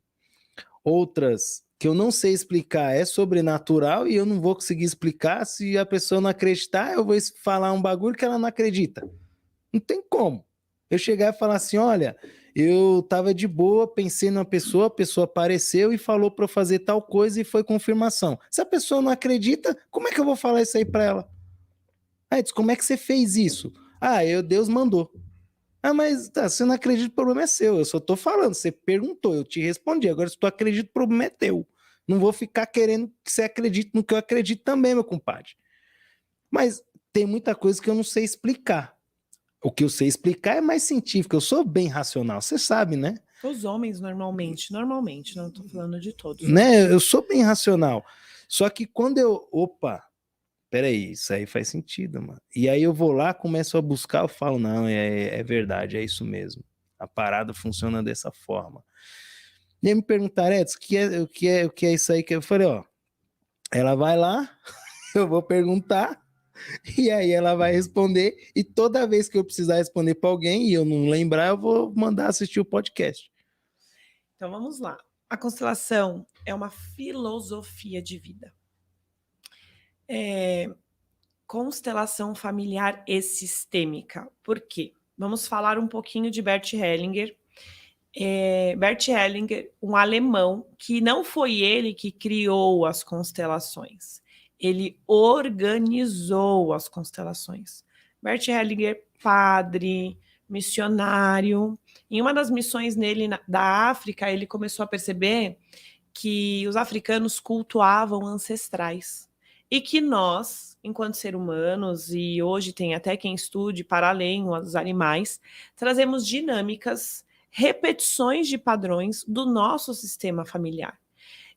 outras que eu não sei explicar é sobrenatural e eu não vou conseguir explicar. Se a pessoa não acreditar, eu vou falar um bagulho que ela não acredita. Não tem como. Eu chegar e falar assim, olha, eu tava de boa, pensei numa pessoa, a pessoa apareceu e falou para eu fazer tal coisa e foi confirmação. Se a pessoa não acredita, como é que eu vou falar isso aí para ela? Aí diz, como é que você fez isso? Ah, Deus mandou. Ah, mas tá, você não acredita, o problema é seu. Eu só tô falando, você perguntou, eu te respondi. Agora, se tu acredita, o problema é teu. Não vou ficar querendo que você acredite no que eu acredito também, meu compadre. Mas tem muita coisa que eu não sei explicar. O que eu sei explicar é mais científico. Eu sou bem racional, você sabe, né? Os homens, normalmente, não estou falando de todos. Né? Eu sou bem racional. Só que quando eu. Opa, peraí, isso aí faz sentido, mano. E aí eu vou lá, começo a buscar, eu falo, não, é verdade, é isso mesmo. A parada funciona dessa forma. E aí me perguntaram, Edson, o que é isso aí? Que eu falei, ó, ela vai lá, eu vou perguntar, e aí ela vai responder, e toda vez que eu precisar responder para alguém e eu não lembrar, eu vou mandar assistir o podcast. Então vamos lá. A constelação é uma filosofia de vida. Constelação familiar e sistêmica. Por quê? Vamos falar um pouquinho de Bert Hellinger. Bert Hellinger, um alemão, que não foi ele que criou as constelações, ele organizou as constelações. Bert Hellinger, padre, missionário, em uma das missões nele da África, ele começou a perceber que os africanos cultuavam ancestrais e que nós, enquanto seres humanos, e hoje tem até quem estude para além dos animais, trazemos dinâmicas, repetições de padrões do nosso sistema familiar.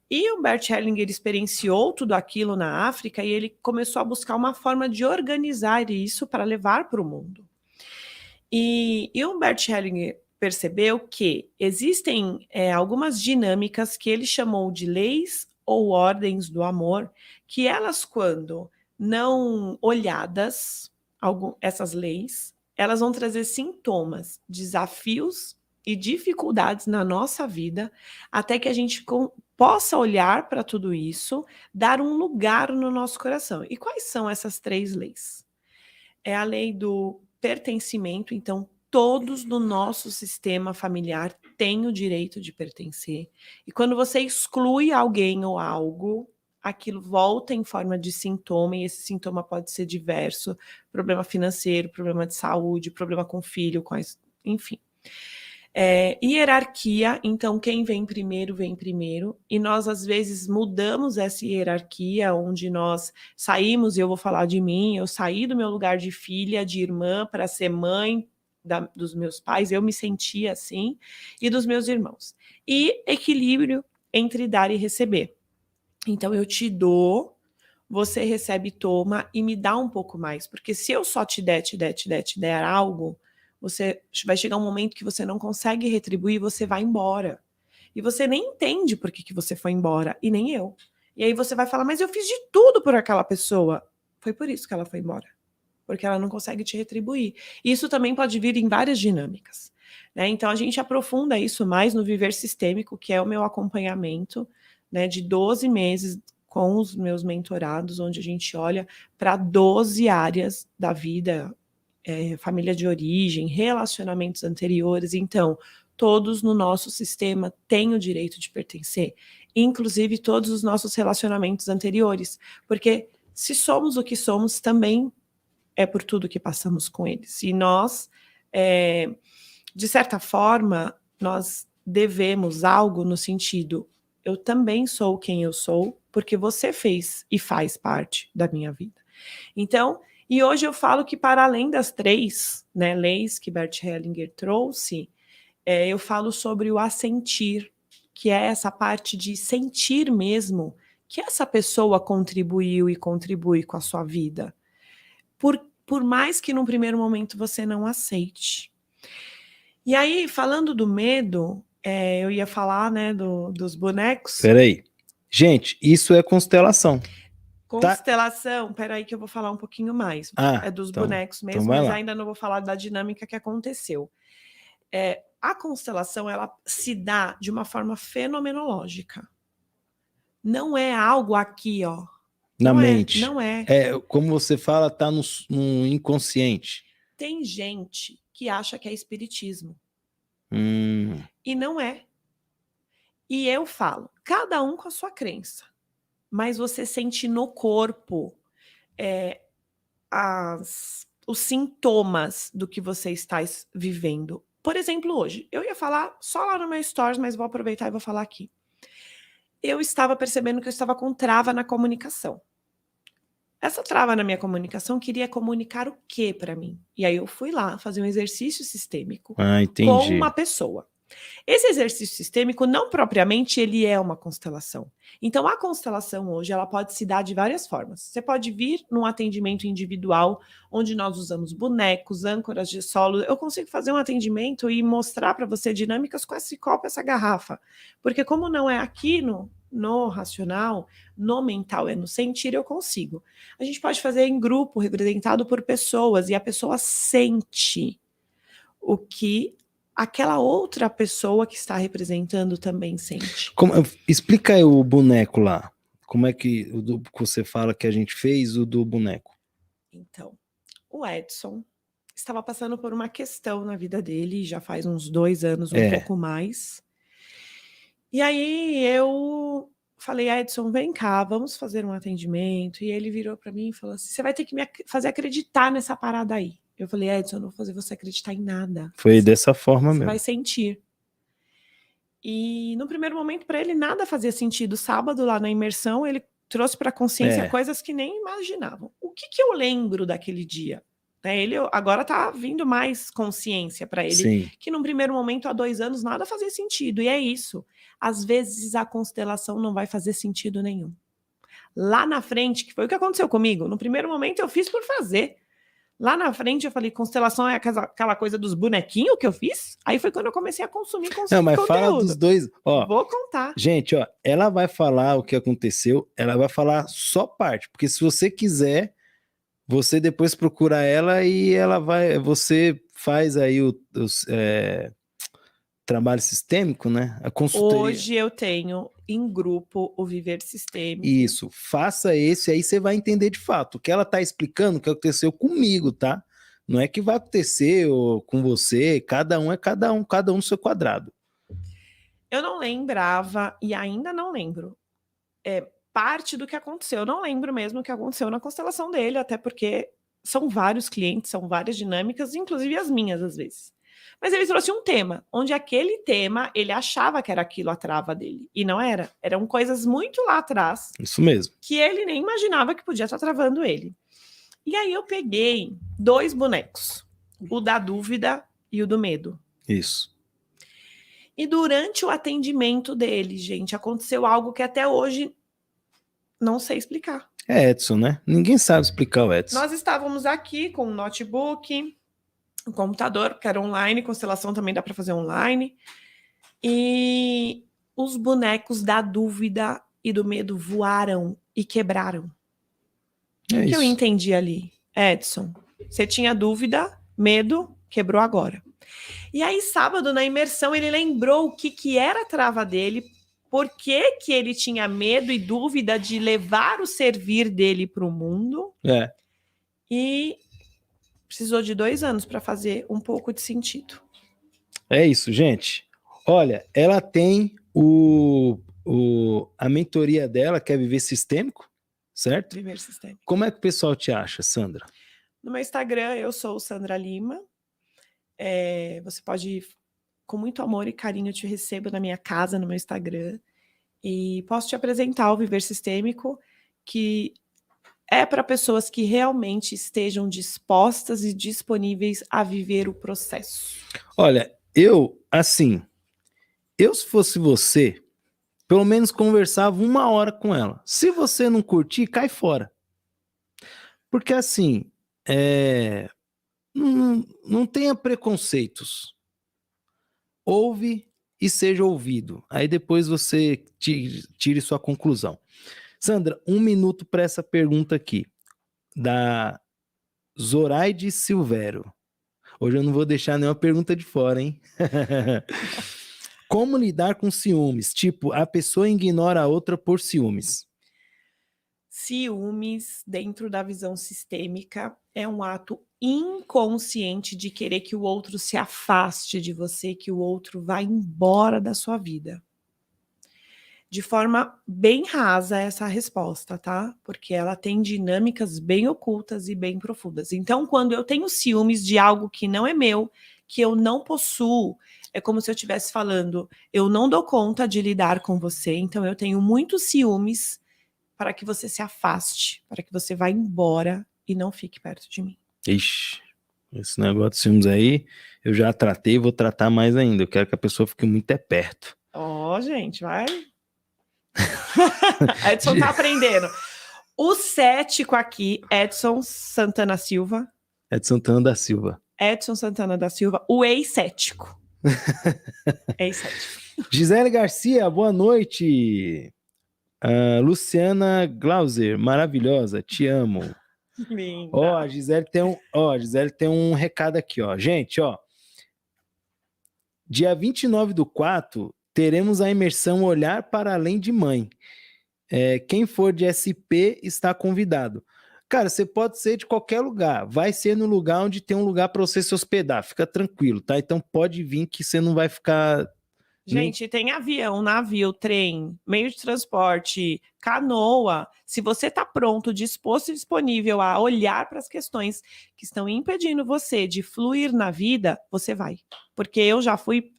E o Bert Hellinger experienciou tudo aquilo na África e ele começou a buscar uma forma de organizar isso para levar para o mundo. E o Bert Hellinger percebeu que existem algumas dinâmicas que ele chamou de leis ou ordens do amor, que elas, quando não olhadas, essas leis, elas vão trazer sintomas, desafios e dificuldades na nossa vida, até que a gente possa olhar para tudo isso, dar um lugar no nosso coração. E quais são essas 3 leis? É a lei do pertencimento, então todos no nosso sistema familiar têm o direito de pertencer. E quando você exclui alguém ou algo, aquilo volta em forma de sintoma, e esse sintoma pode ser diverso: problema financeiro, problema de saúde, problema com o filho, enfim. Hierarquia, então quem vem primeiro, e nós às vezes mudamos essa hierarquia, onde nós saímos, e eu vou falar de mim, eu saí do meu lugar de filha, de irmã, para ser mãe dos meus pais, eu me sentia assim, e dos meus irmãos. E equilíbrio entre dar e receber. Então eu te dou, você recebe, toma, e me dá um pouco mais, porque se eu só te der algo, você vai chegar um momento que você não consegue retribuir, você vai embora. E você nem entende por que você foi embora, e nem eu. E aí você vai falar, mas eu fiz de tudo por aquela pessoa. Foi por isso que ela foi embora. Porque ela não consegue te retribuir. Isso também pode vir em várias dinâmicas, né? Então a gente aprofunda isso mais no Viver Sistêmico, que é o meu acompanhamento, né, de 12 meses com os meus mentorados, onde a gente olha para 12 áreas da vida, família de origem, relacionamentos anteriores. Então, todos no nosso sistema têm o direito de pertencer, inclusive todos os nossos relacionamentos anteriores, porque se somos o que somos, também é por tudo que passamos com eles. E nós, de certa forma, nós devemos algo no sentido, eu também sou quem eu sou, porque você fez e faz parte da minha vida. Então, e hoje eu falo que para além das 3, né, leis que Bert Hellinger trouxe, eu falo sobre o assentir, que é essa parte de sentir mesmo que essa pessoa contribuiu e contribui com a sua vida. Por mais que num primeiro momento você não aceite. E aí, falando do medo, eu ia falar, né, dos bonecos. Peraí. Gente, isso é constelação. Constelação, peraí que eu vou falar um pouquinho mais. É dos bonecos mesmo, então mas ainda não vou falar da dinâmica que aconteceu. A constelação, ela se dá de uma forma fenomenológica. Não é algo aqui, ó. Na mente. Não é. Como você fala, tá no inconsciente. Tem gente que acha que é espiritismo. E não é. E eu falo, cada um com a sua crença. Mas você sente no corpo os sintomas do que você está vivendo. Por exemplo, hoje, eu ia falar só lá no meu stories, mas vou aproveitar e vou falar aqui. Eu estava percebendo que eu estava com trava na comunicação. Essa trava na minha comunicação queria comunicar o quê para mim? E aí eu fui lá fazer um exercício sistêmico com uma pessoa. Esse exercício sistêmico, não propriamente, ele é uma constelação. Então, a constelação hoje, ela pode se dar de várias formas. Você pode vir num atendimento individual, onde nós usamos bonecos, âncoras de solo. Eu consigo fazer um atendimento e mostrar para você dinâmicas com esse copo, essa garrafa. Porque como não é aqui no racional, no mental, é no sentir, eu consigo. A gente pode fazer em grupo, representado por pessoas, e a pessoa sente o que aquela outra pessoa que está representando também sente. Explica aí o boneco lá. Como é que você fala que a gente fez o do boneco? Então, o Edson estava passando por uma questão na vida dele, já faz uns 2 anos, um pouco mais. E aí eu falei, Edson, vem cá, vamos fazer um atendimento. E ele virou para mim e falou assim, você vai ter que me fazer acreditar nessa parada aí. Eu falei, Edson, eu não vou fazer você acreditar em nada. Foi dessa forma mesmo. Você vai sentir. E no primeiro momento, para ele, nada fazia sentido. Sábado, lá na imersão, ele trouxe para a consciência coisas que nem imaginavam. O que eu lembro daquele dia? Ele agora está vindo mais consciência para ele. Sim. Que num primeiro momento, há 2 anos, nada fazia sentido. E é isso. Às vezes, a constelação não vai fazer sentido nenhum. Lá na frente, que foi o que aconteceu comigo, no primeiro momento eu fiz por fazer. Lá na frente eu falei, constelação é aquela coisa dos bonequinhos que eu fiz? Aí foi quando eu comecei a consumir Não, mas conteúdo. Fala dos dois. Ó, vou contar. Gente, ó, ela vai falar o que aconteceu, ela vai falar só parte, porque se você quiser, você depois procura ela e você faz aí o trabalho sistêmico, né? A consultoria. Hoje eu tenho em grupo o Viver Sistêmico. Isso, faça esse, aí você vai entender de fato. O que ela tá explicando, o que aconteceu comigo, tá? Não é que vai acontecer com você, cada um é cada um no seu quadrado. Eu não lembrava, e ainda não lembro, parte do que aconteceu. Eu não lembro mesmo o que aconteceu na constelação dele, até porque são vários clientes, são várias dinâmicas, inclusive as minhas às vezes. Mas ele trouxe um tema, onde aquele tema, ele achava que era aquilo a trava dele. E não era. Eram coisas muito lá atrás. Isso mesmo. Que ele nem imaginava que podia estar travando ele. E aí eu peguei 2 bonecos. O da dúvida e o do medo. Isso. E durante o atendimento dele, gente, aconteceu algo que até hoje não sei explicar. É Edson, né? Ninguém sabe explicar o Edson. Nós estávamos aqui com um notebook, um computador, que era online, constelação também dá para fazer online. E os bonecos da dúvida e do medo voaram e quebraram. O que eu entendi ali? Edson, você tinha dúvida, medo, quebrou agora. E aí, sábado, na imersão, ele lembrou o que era a trava dele, por que ele tinha medo e dúvida de levar o servir dele para o mundo. E precisou de 2 anos para fazer um pouco de sentido. É isso, gente. Olha, ela tem a mentoria dela, que é Viver Sistêmico, certo? Viver Sistêmico. Como é que o pessoal te acha, Sandra? No meu Instagram, eu sou Sandra Lima. Você pode, com muito amor e carinho, eu te recebo na minha casa, no meu Instagram. E posso te apresentar o Viver Sistêmico, que é para pessoas que realmente estejam dispostas e disponíveis a viver o processo. Olha, se fosse você, pelo menos conversava 1 hora com ela. Se você não curtir, cai fora. Porque assim, não tenha preconceitos. Ouve e seja ouvido. Aí depois você tire sua conclusão. Sandra, 1 minuto para essa pergunta aqui, da Zoraide Silvério. Hoje eu não vou deixar nenhuma pergunta de fora, hein? Como lidar com ciúmes? Tipo, a pessoa ignora a outra por ciúmes. Ciúmes, dentro da visão sistêmica, é um ato inconsciente de querer que o outro se afaste de você, que o outro vá embora da sua vida. De forma bem rasa essa resposta, tá? Porque ela tem dinâmicas bem ocultas e bem profundas. Então, quando eu tenho ciúmes de algo que não é meu, que eu não possuo, é como se eu estivesse falando, eu não dou conta de lidar com você, então eu tenho muitos ciúmes para que você se afaste, para que você vá embora e não fique perto de mim. Ixi, esse negócio de ciúmes aí, eu já tratei e vou tratar mais ainda. Eu quero que a pessoa fique muito perto. Ó, gente, vai. Edson tá aprendendo. O cético aqui, Edson Santana Silva. Edson Santana da Silva. Edson Santana da Silva, o ex-cético. Ex-cético. Gisele Garcia, boa noite. Luciana Glauser, maravilhosa, te amo. Linda. Ó, a Gisele tem um recado aqui, ó. Gente, ó. Dia 29/4, teremos a imersão Olhar para Além de Mãe. Quem for de SP está convidado. Cara, você pode ser de qualquer lugar. Vai ser no lugar onde tem um lugar para você se hospedar. Fica tranquilo, tá? Então pode vir que você não vai ficar... Gente, tem avião, navio, trem, meio de transporte, canoa. Se você está pronto, disposto e disponível a olhar para as questões que estão impedindo você de fluir na vida, você vai. Porque eu já fui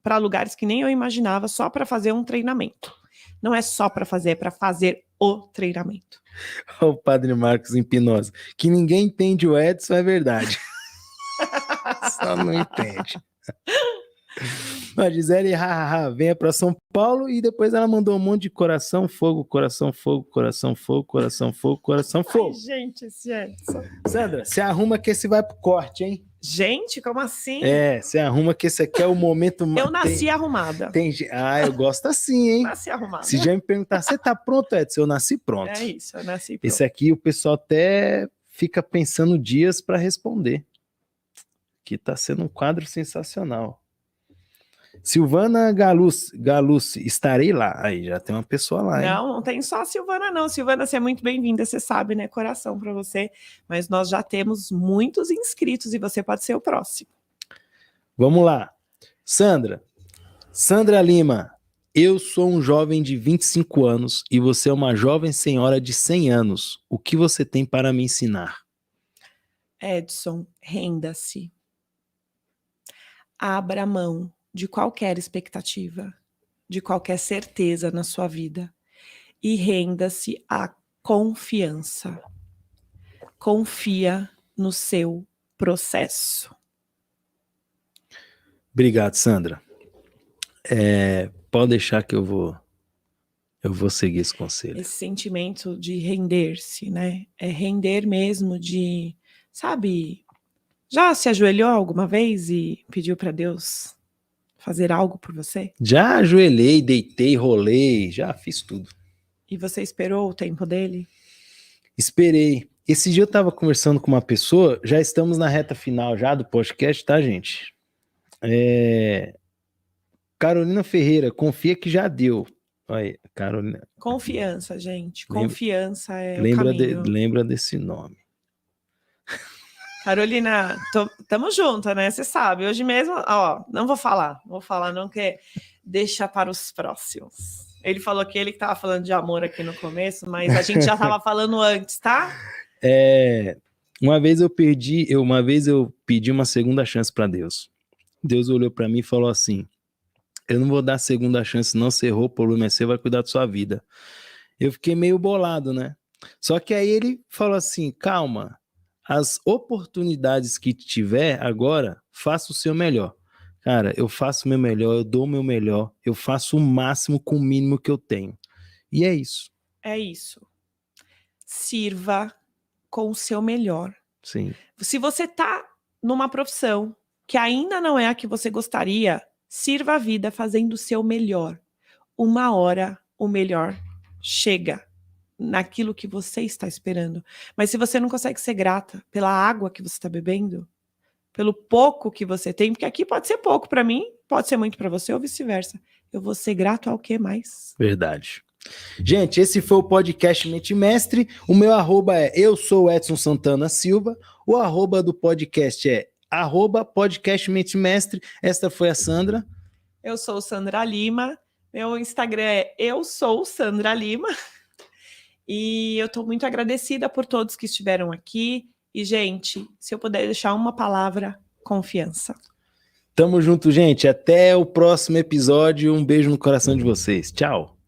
para lugares que nem eu imaginava só para fazer um treinamento. Não é só para fazer, é para fazer o treinamento. O Padre Marcos Empinosa. Que ninguém entende o Edson, é verdade. Só não entende. A Gisele, venha para São Paulo, e depois ela mandou um monte de coração, fogo, coração, fogo, coração, fogo, coração, fogo, coração, fogo. Ai, gente, esse Edson. Sandra, se arruma que esse vai pro corte, hein? Gente, como assim? Se arruma que esse aqui é o momento... Eu nasci arrumada. Eu gosto assim, hein? Nasci arrumada. Se já me perguntar, você tá pronto, Edson? Eu nasci pronto. É isso, eu nasci pronto. Esse aqui o pessoal até fica pensando dias para responder. Que tá sendo um quadro sensacional. Silvana Galucci, estarei lá. Aí já tem uma pessoa lá, hein? Não tem só a Silvana, não. Silvana, você é muito bem-vinda, você sabe, né? Coração para você. Mas nós já temos muitos inscritos e você pode ser o próximo. Vamos lá. Sandra Lima, eu sou um jovem de 25 anos e você é uma jovem senhora de 100 anos. O que você tem para me ensinar? Edson, renda-se. Abra mão de qualquer expectativa, de qualquer certeza na sua vida e renda-se à confiança. Confia no seu processo. Obrigado, Sandra. Pode deixar que eu vou seguir esse conselho. Esse sentimento de render-se, né? É render mesmo de, sabe, já se ajoelhou alguma vez e pediu para Deus fazer algo por você? Já ajoelhei, deitei, rolei, já fiz tudo. E você esperou o tempo dele? Esperei. Esse dia eu tava conversando com uma pessoa, já estamos na reta final já do podcast, tá, gente? Carolina Ferreira, confia que já deu. Olha, Carolina. Confiança, gente. Confiança é o caminho. Lembra desse nome. Carolina, tamo junto, né? Você sabe, hoje mesmo, ó, não vou falar não, que deixa para os próximos. Ele falou que ele que tava falando de amor aqui no começo, mas a gente já tava falando antes, tá? Uma vez eu pedi uma segunda chance para Deus. Deus olhou para mim e falou assim: eu não vou dar segunda chance, não, você errou, o problema é seu, vai cuidar da sua vida. Eu fiquei meio bolado, né? Só que aí ele falou assim: calma, as oportunidades que tiver agora, faça o seu melhor. Cara, eu faço o meu melhor, eu dou o meu melhor, eu faço o máximo com o mínimo que eu tenho. E é isso. É isso. Sirva com o seu melhor. Sim. Se você tá numa profissão que ainda não é a que você gostaria, sirva a vida fazendo o seu melhor. Uma hora o melhor chega naquilo que você está esperando. Mas se você não consegue ser grata pela água que você está bebendo, pelo pouco que você tem, porque aqui pode ser pouco para mim, pode ser muito para você ou vice-versa. Eu vou ser grato ao que mais? Verdade. Gente, esse foi o podcast Mente Mestre. O meu arroba é eu sou Edson Santana Silva. O arroba do podcast é @podcast Mente Mestre. Esta foi a Sandra. Eu sou Sandra Lima. Meu Instagram é eu sou Sandra Lima. E eu estou muito agradecida por todos que estiveram aqui. E, gente, se eu puder deixar uma palavra, confiança. Tamo junto, gente. Até o próximo episódio. Um beijo no coração de vocês. Tchau.